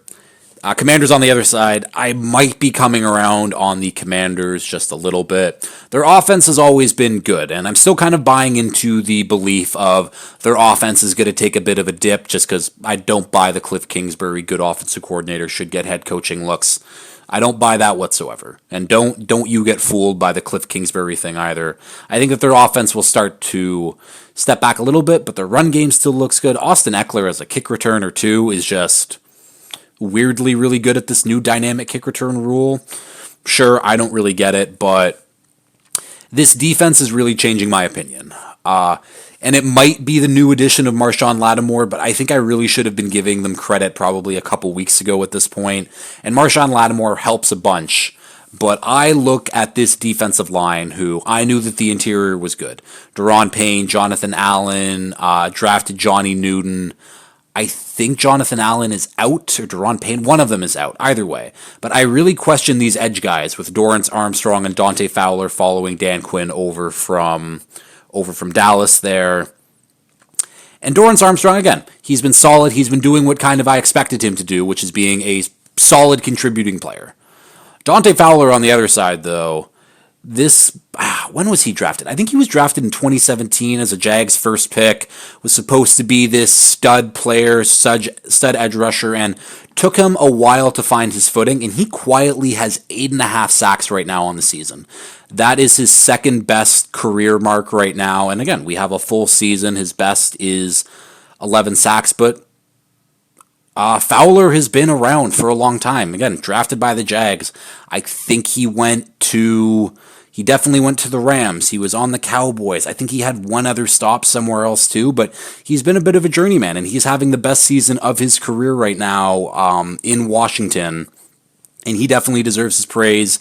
Commanders on the other side, I might be coming around on the Commanders just a little bit. Their offense has always been good, and I'm still kind of buying into the belief of their offense is going to take a bit of a dip just because I don't buy the Cliff Kingsbury good offensive coordinator should get head coaching looks. I don't buy that whatsoever. And don't you get fooled by the Cliff Kingsbury thing either. I think that their offense will start to step back a little bit, but their run game still looks good. Austin Eckler as a kick returner too is just weirdly really good at this new dynamic kick return rule. Sure, I don't really get it, but this defense is really changing my opinion. And it might be the new addition of Marshawn Lattimore, but I think I really should have been giving them credit probably a couple weeks ago at this point. And Marshawn Lattimore helps a bunch. But I look at this defensive line, who I knew that the interior was good. Daron Payne, Jonathan Allen, drafted Johnny Newton. I think Jonathan Allen is out, or Daron Payne, one of them is out, either way. But I really question these edge guys with Dorrance Armstrong and Dante Fowler following Dan Quinn over from Dallas there. And Dorrance Armstrong, again, he's been solid. He's been doing what kind of I expected him to do, which is being a solid contributing player. Dante Fowler on the other side, though, when was he drafted? I think he was drafted in 2017 as a Jags first pick, was supposed to be this stud player, stud edge rusher, and took him a while to find his footing, and he quietly has 8.5 sacks right now on the season. That is his second best career mark right now, and again, we have a full season. His best is 11 sacks, but Fowler has been around for a long time. Again, drafted by the Jags. I think he definitely went to the Rams. He was on the Cowboys. I think he had one other stop somewhere else too, but he's been a bit of a journeyman, and he's having the best season of his career right now in Washington, and he definitely deserves his praise.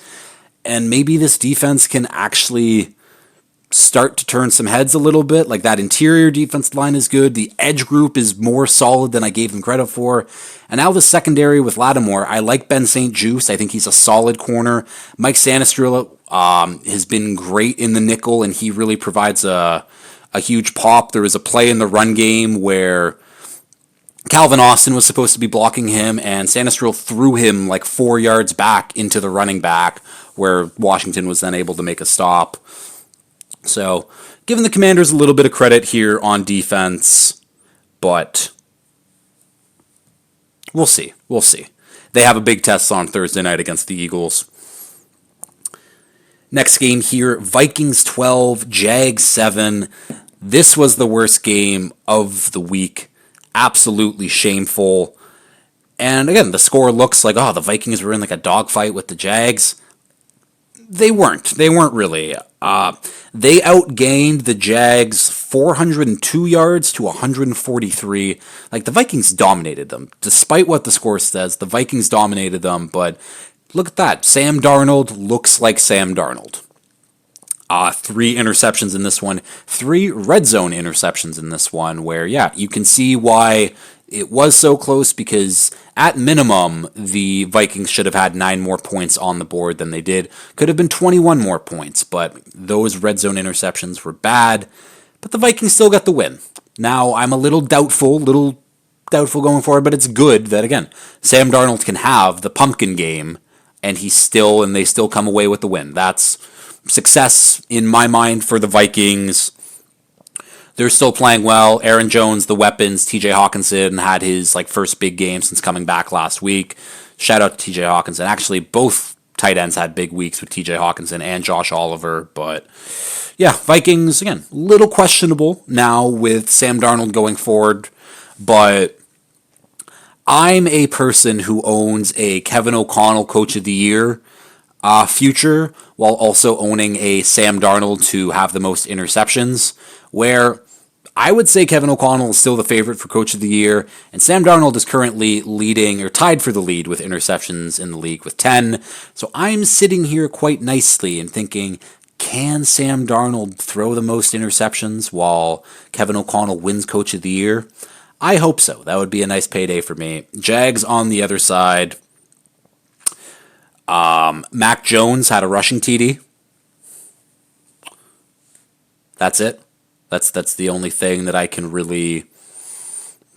And maybe this defense can actually start to turn some heads a little bit. Like, that interior defense line is good. The edge group is more solid than I gave them credit for. And now the secondary with Lattimore. I like Ben St. Juste. I think he's a solid corner. Mike Sanastrilla has been great in the nickel, and he really provides a huge pop. There was a play in the run game where Calvin Austin was supposed to be blocking him, and Sanastrilla threw him like 4 yards back into the running back, where Washington was then able to make a stop. So, giving the Commanders a little bit of credit here on defense, but we'll see. We'll see. They have a big test on Thursday night against the Eagles. Next game here, Vikings 12, Jags 7. This was the worst game of the week. Absolutely shameful. And again, the score looks like, the Vikings were in like a dogfight with the Jags. They weren't. They weren't really. They outgained the Jags 402 yards to 143. Like, the Vikings dominated them. Despite what the score says, the Vikings dominated them. But look at that. Sam Darnold looks like Sam Darnold. 3 interceptions in this one. 3 red zone interceptions in this one, where, you can see why it was so close, because at minimum, the Vikings should have had 9 more points on the board than they did. Could have been 21 more points, but those red zone interceptions were bad. But the Vikings still got the win. Now, I'm a little doubtful going forward, but it's good that, again, Sam Darnold can have the pumpkin game, and they still come away with the win. That's success in my mind for the Vikings. They're still playing well. Aaron Jones, the weapons. TJ Hawkinson had his first big game since coming back last week. Shout out to TJ Hawkinson. Actually, both tight ends had big weeks with TJ Hawkinson and Josh Oliver. But Vikings, again, a little questionable now with Sam Darnold going forward. But I'm a person who owns a Kevin O'Connell Coach of the Year future, while also owning a Sam Darnold to have the most interceptions, where I would say Kevin O'Connell is still the favorite for Coach of the Year, and Sam Darnold is currently leading, or tied for the lead with interceptions in the league with 10. So I'm sitting here quite nicely and thinking, can Sam Darnold throw the most interceptions while Kevin O'Connell wins Coach of the Year? I hope so. That would be a nice payday for me. Jags on the other side. Mac Jones had a rushing TD. That's it. That's the only thing that I can really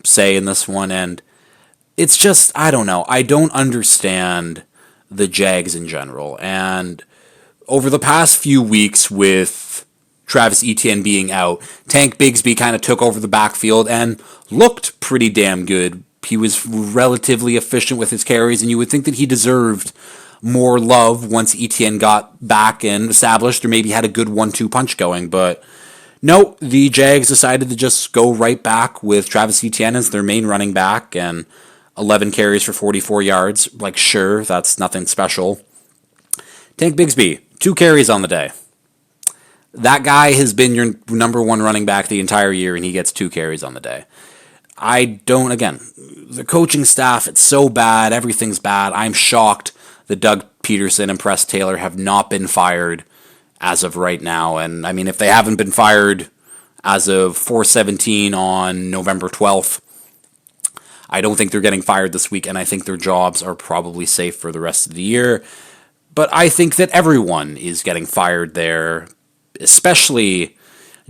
say in this one, and it's just, I don't know. I don't understand the Jags in general, and over the past few weeks with Travis Etienne being out, Tank Bigsby kind of took over the backfield and looked pretty damn good. He was relatively efficient with his carries, and you would think that he deserved more love once Etienne got back and established, or maybe had a good 1-2 punch going. But no, the Jags decided to just go right back with Travis Etienne as their main running back, and 11 carries for 44 yards. Sure, that's nothing special. Tank Bigsby, 2 carries on the day. That guy has been your number 1 running back the entire year, and he gets 2 carries on the day. The coaching staff, it's so bad. Everything's bad. I'm shocked that Doug Peterson and Press Taylor have not been fired as of right now. And, I mean, if they haven't been fired as of 4/17 on November 12th, I don't think they're getting fired this week, and I think their jobs are probably safe for the rest of the year. But I think that everyone is getting fired there, especially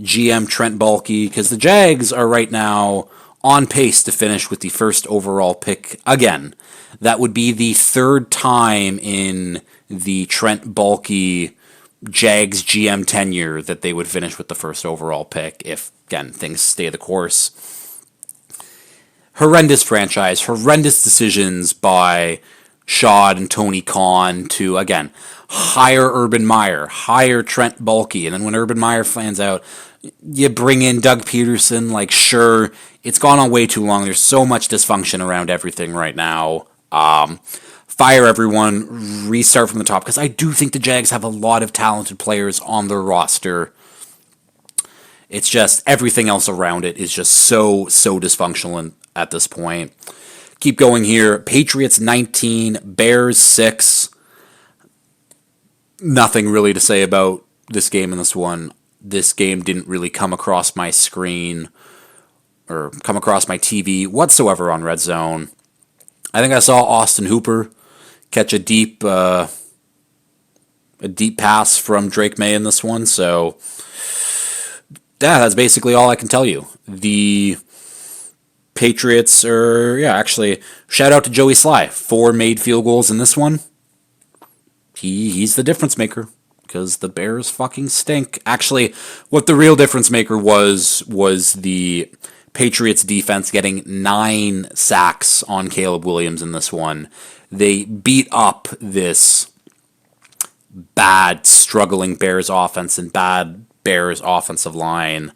GM Trent Baalke, because the Jags are right now on pace to finish with the first overall pick again. That would be the 3rd time in the Trent Baalke Jags GM tenure that they would finish with the first overall pick if, again, things stay the course. Horrendous franchise, horrendous decisions by Shad and Tony Khan to, again, hire Urban Meyer, hire Trent Baalke, and then when Urban Meyer fans out, you bring in Doug Peterson. Like, sure, it's gone on way too long. There's so much dysfunction around everything right now. Fire everyone, restart from the top, because I do think the Jags have a lot of talented players on their roster. It's just everything else around it is just so dysfunctional at this point. Keep going here. Patriots 19, Bears 6. Nothing really to say about this game in this one. This game didn't really come across my screen or come across my TV whatsoever on Red Zone. I think I saw Austin Hooper catch a deep pass from Drake May in this one. So yeah, that's basically all I can tell you. The Patriots actually, shout out to Joey Sly. 4 made field goals in this one. He's the difference maker, because the Bears fucking stink. Actually, what the real difference maker was the Patriots defense getting 9 sacks on Caleb Williams in this one. They beat up this bad, struggling Bears offense and bad Bears offensive line.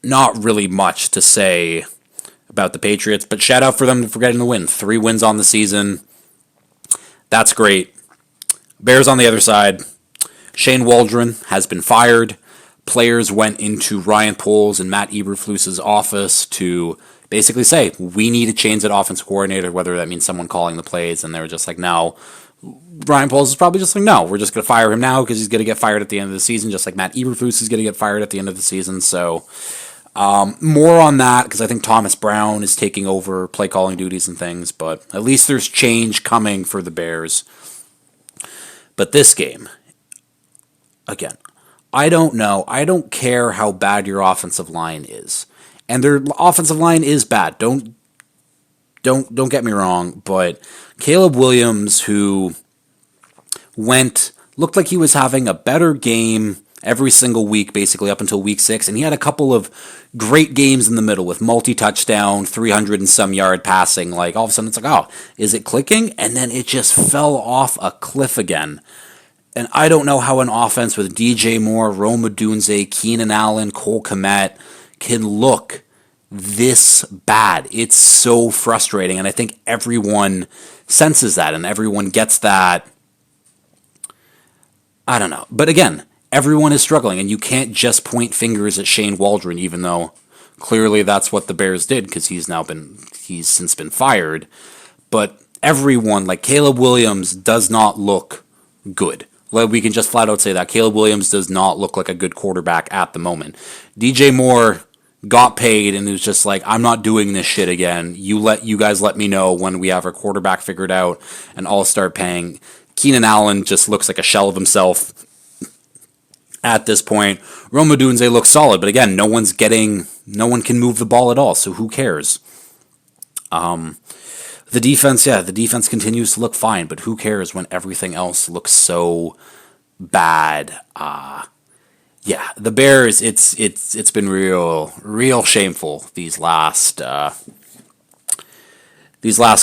Not really much to say about the Patriots, but shout out for them for getting the win. 3 wins on the season. That's great. Bears on the other side. Shane Waldron has been fired. Players went into Ryan Poles and Matt Eberflus's office to basically say, we need to change that offensive coordinator, whether that means someone calling the plays, and they were just like, no. Ryan Poles is probably just like, no, we're just going to fire him now because he's going to get fired at the end of the season, just like Matt Eberflus is going to get fired at the end of the season. So more on that, because I think Thomas Brown is taking over play calling duties and things, but at least there's change coming for the Bears. But this game, again, I don't know. I don't care how bad your offensive line is. And their offensive line is bad. Don't get me wrong, but Caleb Williams, who looked like he was having a better game every single week, basically up until week 6, and he had a couple of great games in the middle with multi-touchdown, 300 and some yard passing. Like, all of a sudden it's like, oh, is it clicking? And then it just fell off a cliff again. And I don't know how an offense with DJ Moore, Rome Odunze, Keenan Allen, Cole Kmet can look this bad. It's so frustrating, and I think everyone senses that, and everyone gets that. I don't know. But again, everyone is struggling, and you can't just point fingers at Shane Waldron, even though clearly that's what the Bears did, because he's since been fired. But everyone, like Caleb Williams, does not look good. Like, we can just flat out say that. Caleb Williams does not look like a good quarterback at the moment. DJ Moore got paid and was just like, I'm not doing this shit again. You guys let me know when we have our quarterback figured out, and I'll start paying. Keenan Allen just looks like a shell of himself at this point. Rome Odunze looks solid, but again, no one can move the ball at all, so who cares? The defense continues to look fine, but who cares when everything else looks so bad? The Bears, it's been real shameful these last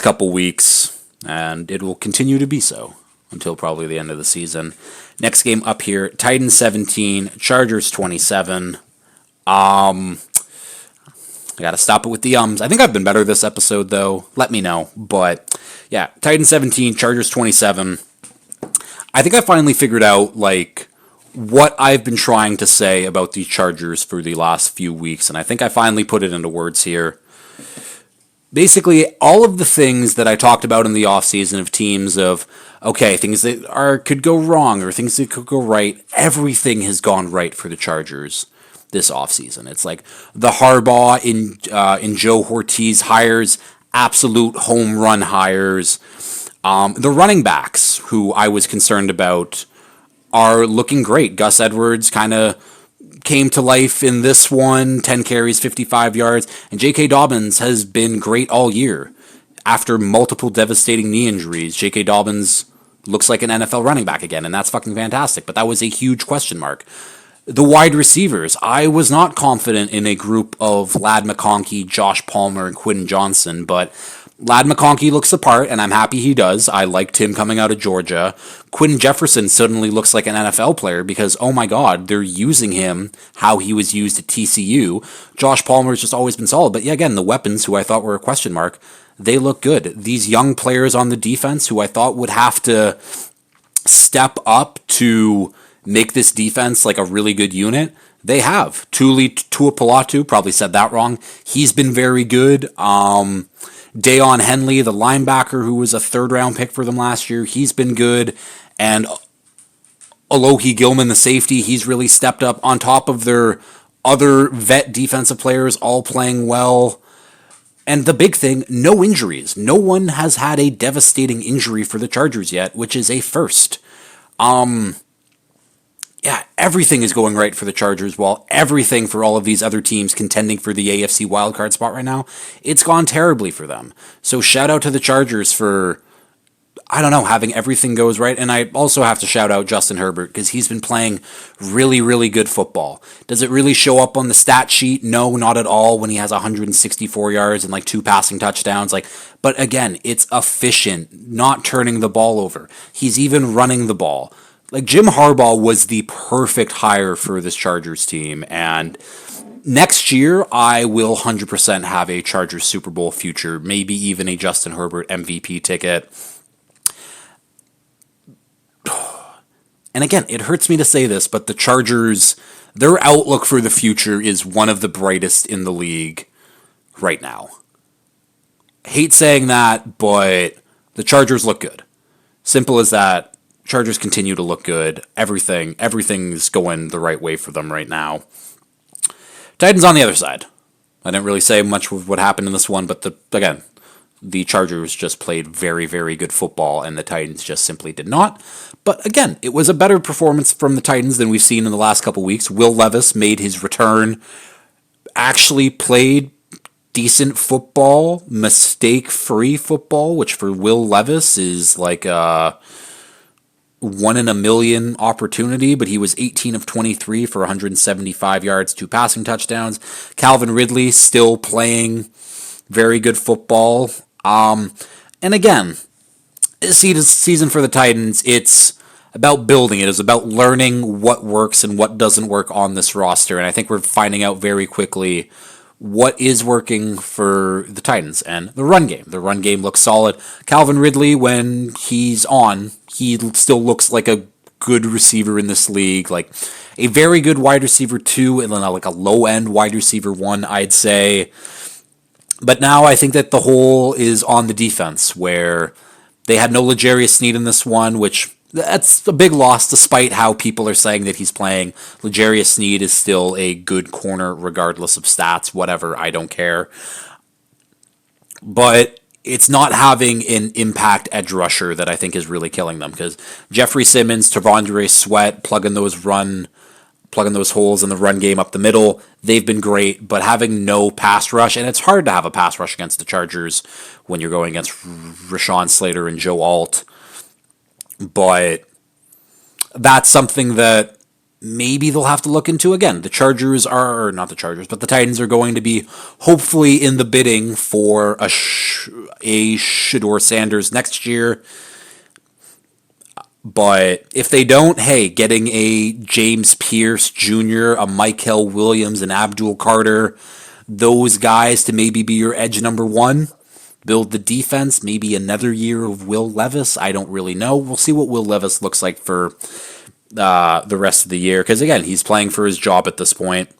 couple weeks, and it will continue to be so until probably the end of the season. Next game up here, Titans 17, Chargers 27. I gotta stop it with the ums. I think I've been better this episode, though. Let me know. But, yeah, Titans 17, Chargers 27. I think I finally figured out, like, what I've been trying to say about these Chargers for the last few weeks, and I think I finally put it into words here. Basically, all of the things that I talked about in the offseason of teams of, okay, things that could go wrong or things that could go right, everything has gone right for the Chargers this offseason. It's like the Harbaugh in Joe Ortiz hires, absolute home run hires. The running backs, who I was concerned about, are looking great. Gus Edwards kind of came to life in this one, 10 carries, 55 yards, and J.K. Dobbins has been great all year. After multiple devastating knee injuries, J.K. Dobbins looks like an NFL running back again, and that's fucking fantastic, but that was a huge question mark. The wide receivers, I was not confident in a group of Ladd McConkey, Josh Palmer, and Quentin Johnson, but Lad McConkey looks the part, and I'm happy he does. I liked him coming out of Georgia. Quinn Jefferson suddenly looks like an NFL player because, oh my God, they're using him how he was used at TCU. Josh Palmer's just always been solid. But yeah, again, the weapons, who I thought were a question mark, they look good. These young players on the defense who I thought would have to step up to make this defense like a really good unit, they have. Tuapolatu, probably said that wrong. He's been very good. Dayon Henley, the linebacker who was a third-round pick for them last year, he's been good. And Alohi Gilman, the safety, he's really stepped up on top of their other vet defensive players all playing well. And the big thing, no injuries. No one has had a devastating injury for the Chargers yet, which is a first. Yeah, everything is going right for the Chargers, while everything for all of these other teams contending for the AFC wildcard spot right now, it's gone terribly for them. So shout out to the Chargers for, I don't know, having everything goes right. And I also have to shout out Justin Herbert because he's been playing really, really good football. Does it really show up on the stat sheet? No, not at all, when he has 164 yards and like 2 passing touchdowns. But again, it's efficient, not turning the ball over. He's even running the ball. Jim Harbaugh was the perfect hire for this Chargers team, and next year I will 100% have a Chargers Super Bowl future, maybe even a Justin Herbert MVP ticket. And again, it hurts me to say this, but the Chargers, their outlook for the future is one of the brightest in the league right now. Hate saying that, but the Chargers look good. Simple as that. Chargers continue to look good. Everything's going the right way for them right now. Titans on the other side. I didn't really say much of what happened in this one, but the Chargers just played very, very good football, and the Titans just simply did not. But again, it was a better performance from the Titans than we've seen in the last couple weeks. Will Levis made his return, actually played decent football, mistake-free football, which for Will Levis is like a 1 in a million opportunity, but he was 18 of 23 for 175 yards, 2 passing touchdowns. Calvin Ridley still playing very good football. And again, this season for the Titans, it's about building. It is about learning what works and what doesn't work on this roster. And I think we're finding out very quickly what is working for the Titans. And the run game. The run game looks solid. Calvin Ridley, when he's on, he still looks like a good receiver in this league. Like a very good wide receiver 2 and then like a low-end wide receiver 1, I'd say. But now I think that the hole is on the defense, where they had no L'Jarius Sneed in this one, which that's a big loss despite how people are saying that he's playing. L'Jarius Sneed is still a good corner regardless of stats, whatever, I don't care. But it's not having an impact edge rusher that I think is really killing them, because Jeffrey Simmons, Tavondre Sweat, plugging those holes in the run game up the middle, they've been great, but having no pass rush, and it's hard to have a pass rush against the Chargers when you're going against Rashawn Slater and Joe Alt. But that's something that maybe they'll have to look into again. The Chargers are, or not the Chargers, but the Titans are going to be hopefully in the bidding for a Shedeur Sanders next year. But if they don't, hey, getting a James Pierce Jr., a Michael Williams, and Abdul Carter, those guys to maybe be your edge number 1, build the defense, maybe another year of Will Levis. I don't really know. We'll see what Will Levis looks like for the rest of the year, because again, he's playing for his job at this point.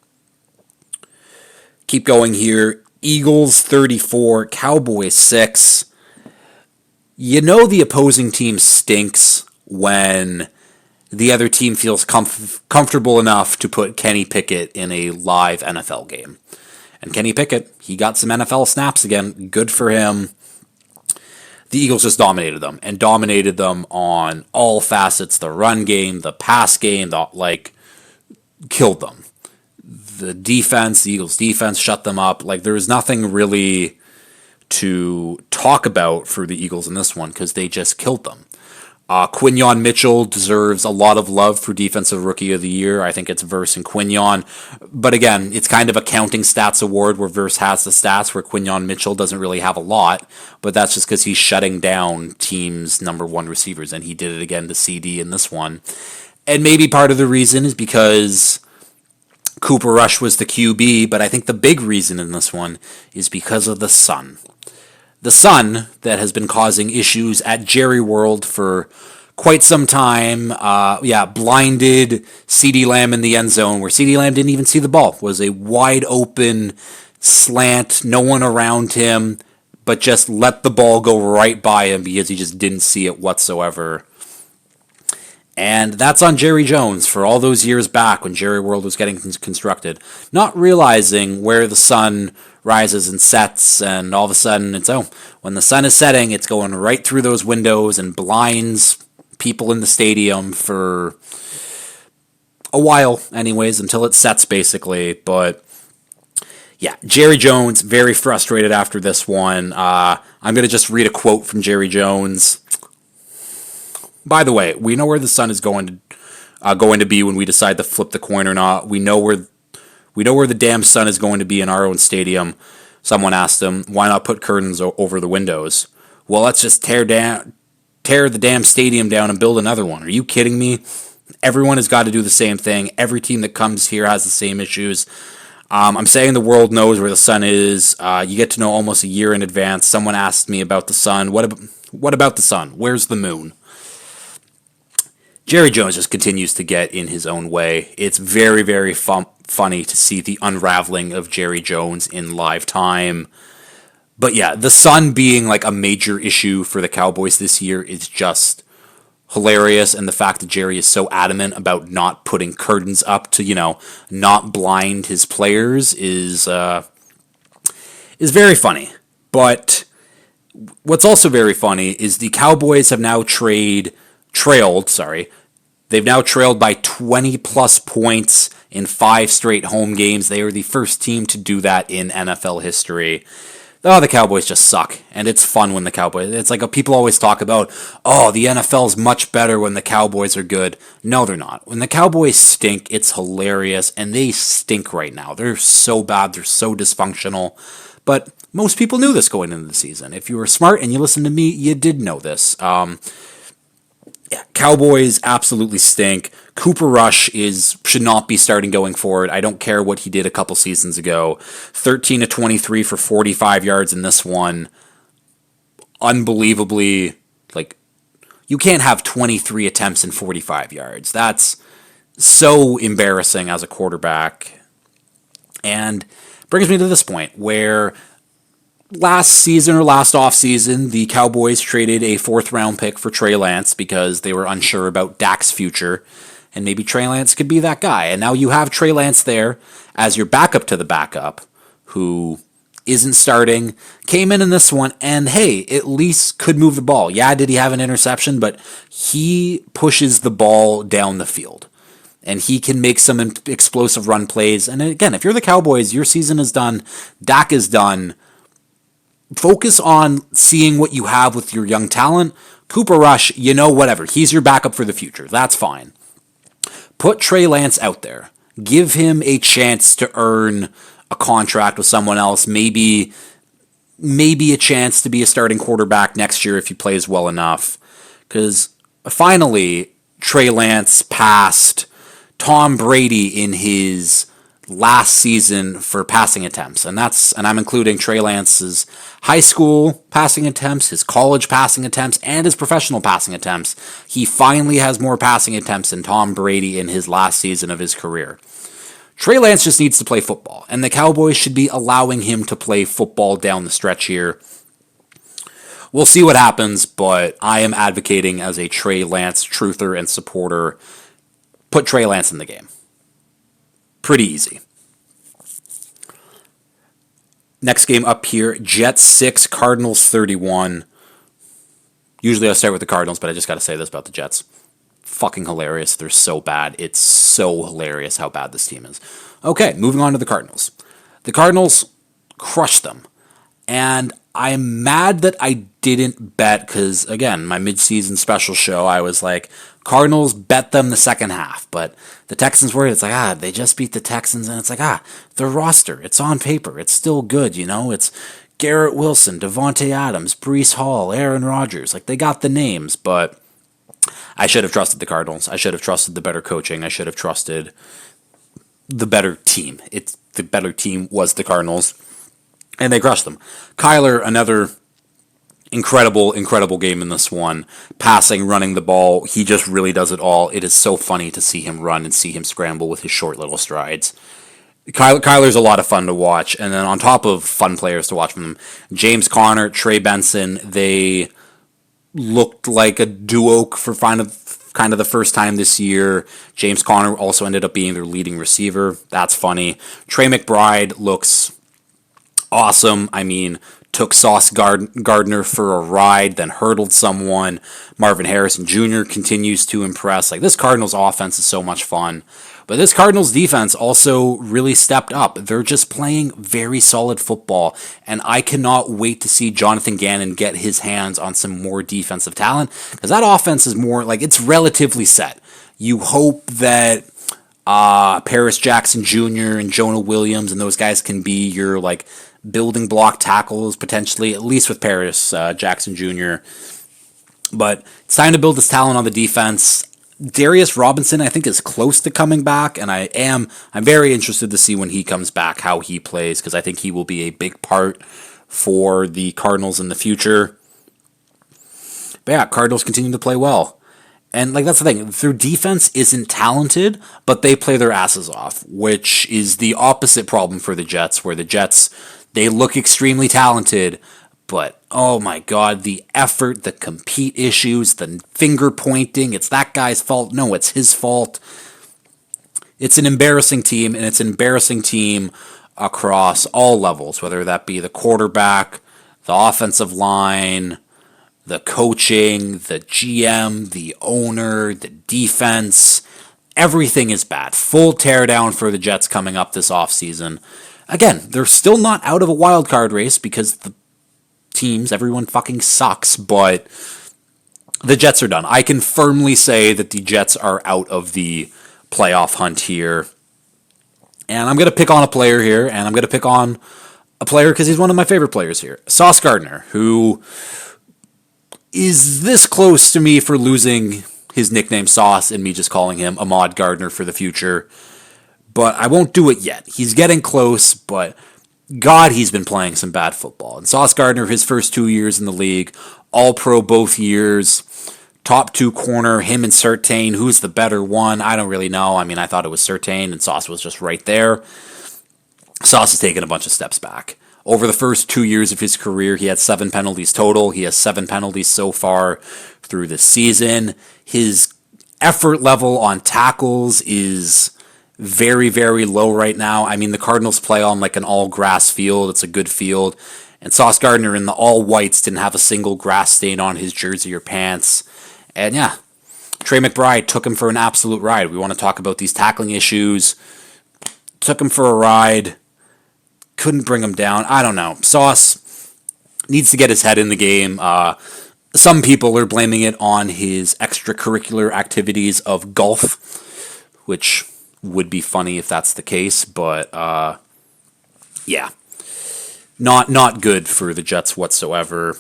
Keep going here. Eagles 34, Cowboys 6. You know the opposing team stinks when the other team feels comfortable enough to put Kenny Pickett in a live NFL game. And Kenny Pickett, he got some NFL snaps again. Good for him. The Eagles just dominated them on all facets. The run game, the pass game, killed them. The Eagles defense shut them up. There was nothing really to talk about for the Eagles in this one because they just killed them. Quinyon Mitchell deserves a lot of love for Defensive Rookie of the Year. I think it's Verse and Quinyon. But again, it's kind of a counting stats award where Verse has the stats, where Quinyon Mitchell doesn't really have a lot. But that's just because he's shutting down teams' number one receivers. And he did it again to CD in this one. And maybe part of the reason is because Cooper Rush was the QB. But I think the big reason in this one is because of the sun. The sun that has been causing issues at Jerry World for quite some time. Blinded CeeDee Lamb in the end zone where CeeDee Lamb didn't even see the ball. It was a wide open slant, no one around him, but just let the ball go right by him because he just didn't see it whatsoever. And that's on Jerry Jones for all those years back when Jerry World was getting constructed, not realizing where the sun rises and sets, and all of a sudden when the sun is setting, it's going right through those windows and blinds people in the stadium for a while anyways, until it sets basically. But yeah, Jerry Jones, very frustrated after this one. I'm going to just read a quote from Jerry Jones. By the way, we know where the sun is going to be when we decide to flip the coin or not. We know where the damn sun is going to be in our own stadium. Someone asked him, why not put curtains over the windows? Well, let's just tear the damn stadium down and build another one. Are you kidding me? Everyone has got to do the same thing. Every team that comes here has the same issues. I'm saying the world knows where the sun is. You get to know almost a year in advance. Someone asked me about the sun. What about the sun? Where's the moon? Jerry Jones just continues to get in his own way. It's very, very funny to see the unraveling of Jerry Jones in live time. But yeah, the sun being like a major issue for the Cowboys this year is just hilarious. And the fact that Jerry is so adamant about not putting curtains up to, not blind his players is very funny. But what's also very funny is the Cowboys have now They've now trailed by 20 plus points in 5 straight home games. They are the first team to do that in NFL history. Oh, the Cowboys just suck. And it's fun when the Cowboys... It's like people always talk about, the NFL is much better when the Cowboys are good. No, they're not. When the Cowboys stink, it's hilarious. And they stink right now. They're so bad. They're so dysfunctional. But most people knew this going into the season. If you were smart and you listened to me, you did know this. Cowboys absolutely stink. Cooper Rush should not be starting going forward. I don't care what he did a couple seasons ago. 13 to 23 for 45 yards in this one. Unbelievably, you can't have 23 attempts and 45 yards. That's so embarrassing as a quarterback. And brings me to this point where last season or last offseason, the Cowboys traded a 4th-round pick for Trey Lance because they were unsure about Dak's future, and maybe Trey Lance could be that guy. And now you have Trey Lance there as your backup to the backup, who isn't starting, came in this one, and hey, at least could move the ball. Yeah, did he have an interception? But he pushes the ball down the field. And he can make some explosive run plays. And again, if you're the Cowboys, your season is done. Dak is done. Focus on seeing what you have with your young talent. Cooper Rush, whatever. He's your backup for the future. That's fine. Put Trey Lance out there. Give him a chance to earn a contract with someone else. Maybe a chance to be a starting quarterback next year if he plays well enough. Because finally, Trey Lance passed Tom Brady in his last season for passing attempts, and I'm including Trey Lance's high school passing attempts, his college passing attempts, and his professional passing attempts. He finally has more passing attempts than Tom Brady in his last season of his career. Trey Lance just needs to play football, and the Cowboys should be allowing him to play football down the stretch here. We'll see what happens, but I am advocating as a Trey Lance truther and supporter. Put Trey Lance in the game. Pretty easy. Next game up here, Jets 6, Cardinals 31. Usually I start with the Cardinals, but I just got to say this about the Jets. Fucking hilarious. They're so bad. It's so hilarious how bad this team is. Okay, moving on to the Cardinals. The Cardinals crushed them. And I'm mad that I didn't bet because, again, my midseason special show, I was like, Cardinals bet them the second half. But the Texans were, it's like, they just beat the Texans. And it's like, their roster, it's on paper. It's still good, you know? It's Garrett Wilson, Devontae Adams, Breece Hall, Aaron Rodgers. Like, they got the names, but I should have trusted the Cardinals. I should have trusted the better coaching. I should have trusted the better team. The better team was the Cardinals, and they crushed them. Kyler, another incredible game in this one. Passing, running the ball, he just really does it all. It is so funny to see him run and see him scramble with his short little strides. Kyler's a lot of fun to watch, and then on top of fun players to watch from them, James Conner, Trey Benson, they looked like a duo for kind of the first time this year. James Conner also ended up being their leading receiver. That's funny. Trey McBride looks awesome. I mean, took Sauce Gardner for a ride, then hurdled someone. Marvin Harrison Jr. continues to impress. Like, this Cardinals offense is so much fun. But this Cardinals defense also really stepped up. They're just playing very solid football, and I cannot wait to see Jonathan Gannon get his hands on some more defensive talent, because that offense is more, like, it's relatively set. You hope that Paris Jackson Jr. and Jonah Williams and those guys can be your, like, building block tackles, potentially, at least with Paris Jackson Jr. But it's time to build this talent on the defense. Darius Robinson, I think, is close to coming back, and I'm very interested to see when he comes back how he plays, because I think he will be a big part for the Cardinals in the future. But yeah, Cardinals continue to play well. And like, that's the thing, their defense isn't talented, but they play their asses off, which is the opposite problem for the Jets, where the Jets, they look extremely talented, but oh my God, the effort, the compete issues, the finger pointing, it's that guy's fault. No, it's his fault. It's an embarrassing team, and it's an embarrassing team across all levels, whether that be the quarterback, the offensive line, the coaching, the GM, the owner, the defense. Everything is bad. Full teardown for the Jets coming up this offseason. Again, they're still not out of a wild card race because the teams, everyone fucking sucks, but the Jets are done. I can firmly say that the Jets are out of the playoff hunt here. And I'm going to pick on a player here, and I'm going to pick on a player because he's one of my favorite players here. Sauce Gardner, who is this close to me for losing his nickname Sauce and me just calling him Ahmad Gardner for the future. But I won't do it yet. He's getting close, but God, he's been playing some bad football. And Sauce Gardner, his first 2 years in the league, All-Pro both years, top two corner, him and Surtain. Who's the better one? I don't really know. I mean, I thought it was Surtain, and Sauce was just right there. Sauce has taken a bunch of steps back. Over the first 2 years of his career, he had 7 penalties total. He has 7 penalties so far through the season. His effort level on tackles is very, very low right now. I mean, the Cardinals play on like an all-grass field. It's a good field. And Sauce Gardner in the all-whites didn't have a single grass stain on his jersey or pants. And yeah, Trey McBride took him for an absolute ride. We want to talk about these tackling issues. Took him for a ride. Couldn't bring him down. I don't know. Sauce needs to get his head in the game. Some people are blaming it on his extracurricular activities of golf, which would be funny if that's the case, but yeah, not good for the Jets whatsoever.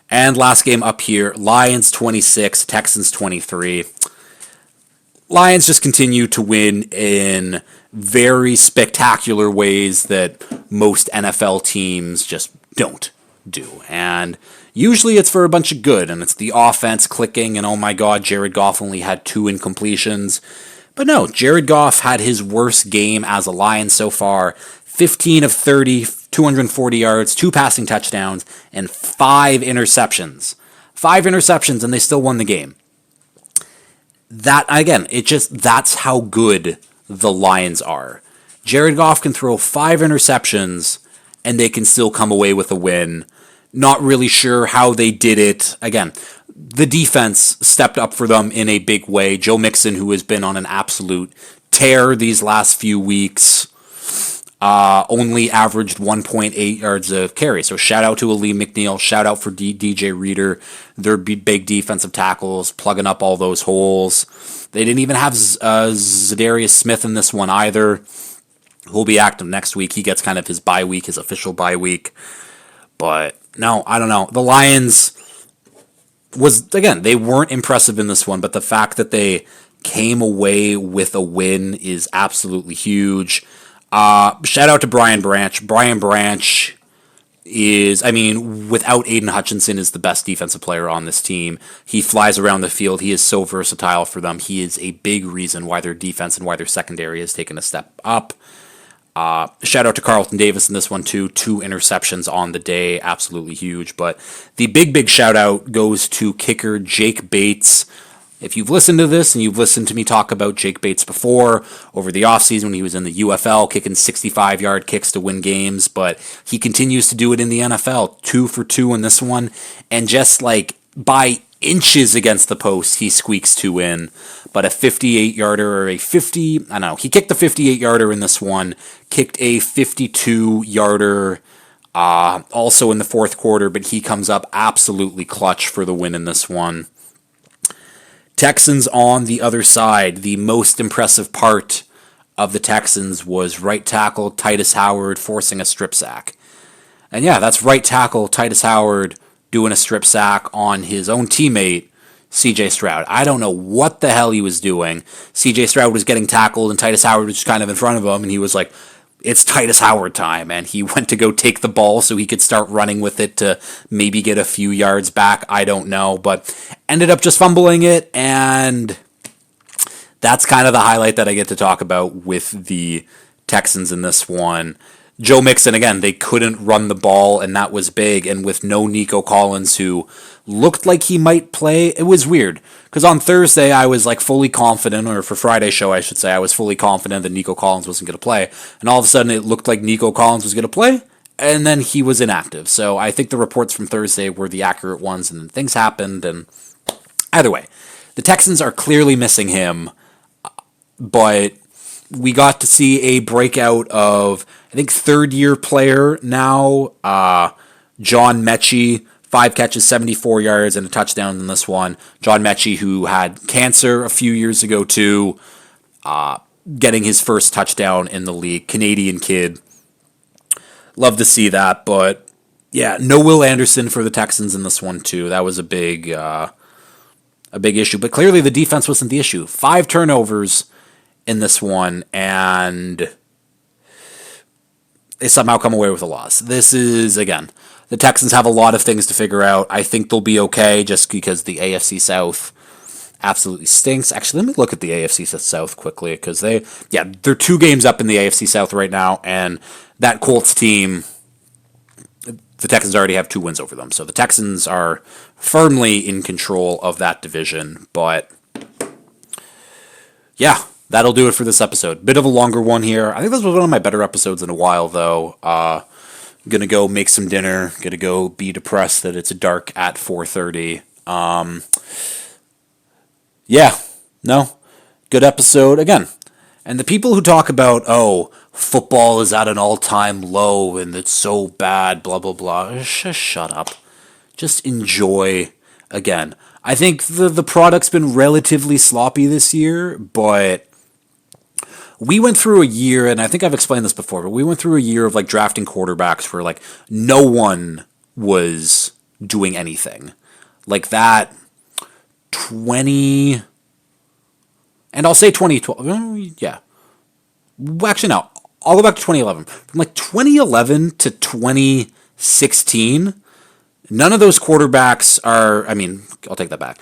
And last game up here, Lions 26, Texans 23. Lions just continue to win in very spectacular ways that most NFL teams just don't do. And usually it's for a bunch of good, and it's the offense clicking, and oh my God, Jared Goff only had 2 incompletions. But no, Jared Goff had his worst game as a Lion so far. 15 of 30, 240 yards, 2 passing touchdowns, and 5 interceptions. 5 interceptions, and they still won the game. That, again, that's how good the Lions are. Jared Goff can throw 5 interceptions, and they can still come away with a win. Not really sure how they did it. Again, the defense stepped up for them in a big way. Joe Mixon, who has been on an absolute tear these last few weeks. only averaged 1.8 yards of carry. So shout out to Ali McNeil. Shout out for DJ Reader. Their big defensive tackles, plugging up all those holes. They didn't even have Zadarius Smith in this one either, who'll be active next week. He gets kind of his bye week, his official bye week. But no, I don't know. The Lions again, they weren't impressive in this one, but the fact that they came away with a win is absolutely huge. Shout out to Brian Branch. Brian Branch is, without Aiden Hutchinson, is the best defensive player on this team. He flies around the field. He is so versatile for them. He is a big reason why their defense and why their secondary has taken a step up. Shout out to Carlton Davis in this one too. 2 interceptions on the day. Absolutely huge. But the big shout out goes to kicker Jake Bates. If you've listened to this and you've listened to me talk about Jake Bates before, over the offseason when he was in the UFL, kicking 65-yard kicks to win games, but he continues to do it in the NFL. 2 for 2 in this one, and just like by inches against the post, he squeaks 2 in. But a 58-yarder or a 50, I don't know, he kicked a 58-yarder in this one, kicked a 52-yarder also in the fourth quarter, but he comes up absolutely clutch for the win in this one. Texans on the other side. The most impressive part of the Texans was right tackle Titus Howard forcing a strip sack. And yeah, that's right tackle Titus Howard doing a strip sack on his own teammate, CJ Stroud. I don't know what the hell he was doing. CJ Stroud was getting tackled and Titus Howard was just kind of in front of him, and he was like, it's Titus Howard time, and he went to go take the ball so he could start running with it to maybe get a few yards back. I don't know, but ended up just fumbling it, and that's kind of the highlight that I get to talk about with the Texans in this one. Joe Mixon, again, they couldn't run the ball, and that was big, and with no Nico Collins, who looked like he might play, it was weird. Because on Thursday, I was like fully confident, or for Friday's show, I should say, I was fully confident that Nico Collins wasn't going to play. And all of a sudden, it looked like Nico Collins was going to play, and then he was inactive. So I think the reports from Thursday were the accurate ones, and then things happened. And either way, the Texans are clearly missing him, but we got to see a breakout of, I think, third-year player now, John Mechie. 5 catches, 74 yards, and a touchdown in this one. John Mechie, who had cancer a few years ago too, getting his first touchdown in the league. Canadian kid. Love to see that, but yeah, no Will Anderson for the Texans in this one too. That was a big issue, but clearly the defense wasn't the issue. 5 turnovers in this one, and they somehow come away with a loss. This is, again, the Texans have a lot of things to figure out. I think they'll be okay just because the AFC South absolutely stinks. Actually, let me look at the AFC South quickly because they're 2 games up in the AFC South right now, and that Colts team, the Texans already have 2 wins over them. So the Texans are firmly in control of that division. But yeah, that'll do it for this episode. Bit of a longer one here. I think this was one of my better episodes in a while, though. Gonna go make some dinner. Gonna go be depressed that it's dark at 4:30. Good episode again. And the people who talk about, football is at an all-time low and it's so bad, blah blah blah. Just shut up. Just enjoy. Again, I think the product's been relatively sloppy this year, but we went through a year, and I think I've explained this before, but we went through a year of like drafting quarterbacks where like no one was doing anything. Like that 20, and I'll say 2012. Yeah. Actually, no. I'll go back to 2011. From like 2011 to 2016, none of those quarterbacks are, I'll take that back.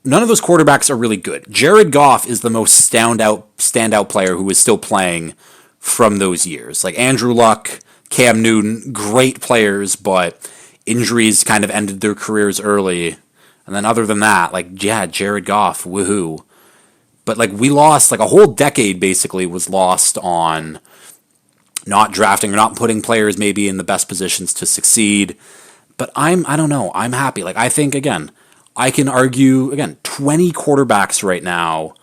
None of those quarterbacks are really good. Jared Goff is the most standout player who is still playing from those years. Like Andrew Luck, Cam Newton, great players, but injuries kind of ended their careers early. And then other than that, Jared Goff, woohoo. But we lost, a whole decade basically was lost on not drafting or not putting players maybe in the best positions to succeed. But I don't know. I'm happy. I think, again, I can argue, 20 quarterbacks right now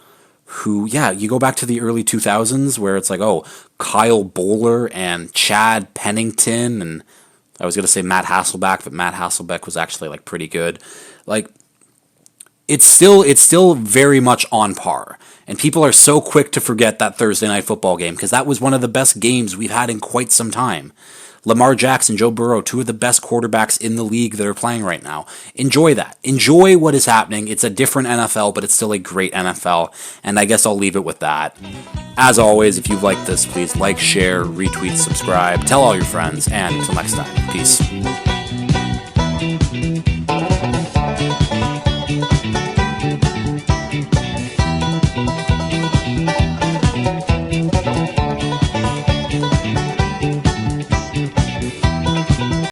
who, yeah, you go back to the early 2000s where it's like, oh, Kyle Bowler and Chad Pennington, and I was going to say Matt Hasselbeck, but Matt Hasselbeck was actually like pretty good. Like, it's still very much on par. And people are so quick to forget that Thursday night football game because that was one of the best games we've had in quite some time. Lamar Jackson, Joe Burrow, two of the best quarterbacks in the league that are playing right now. Enjoy that. Enjoy what is happening. It's a different NFL, but it's still a great NFL. And I guess I'll leave it with that. As always, if you've liked this, please like, share, retweet, subscribe, tell all your friends, and until next time, peace.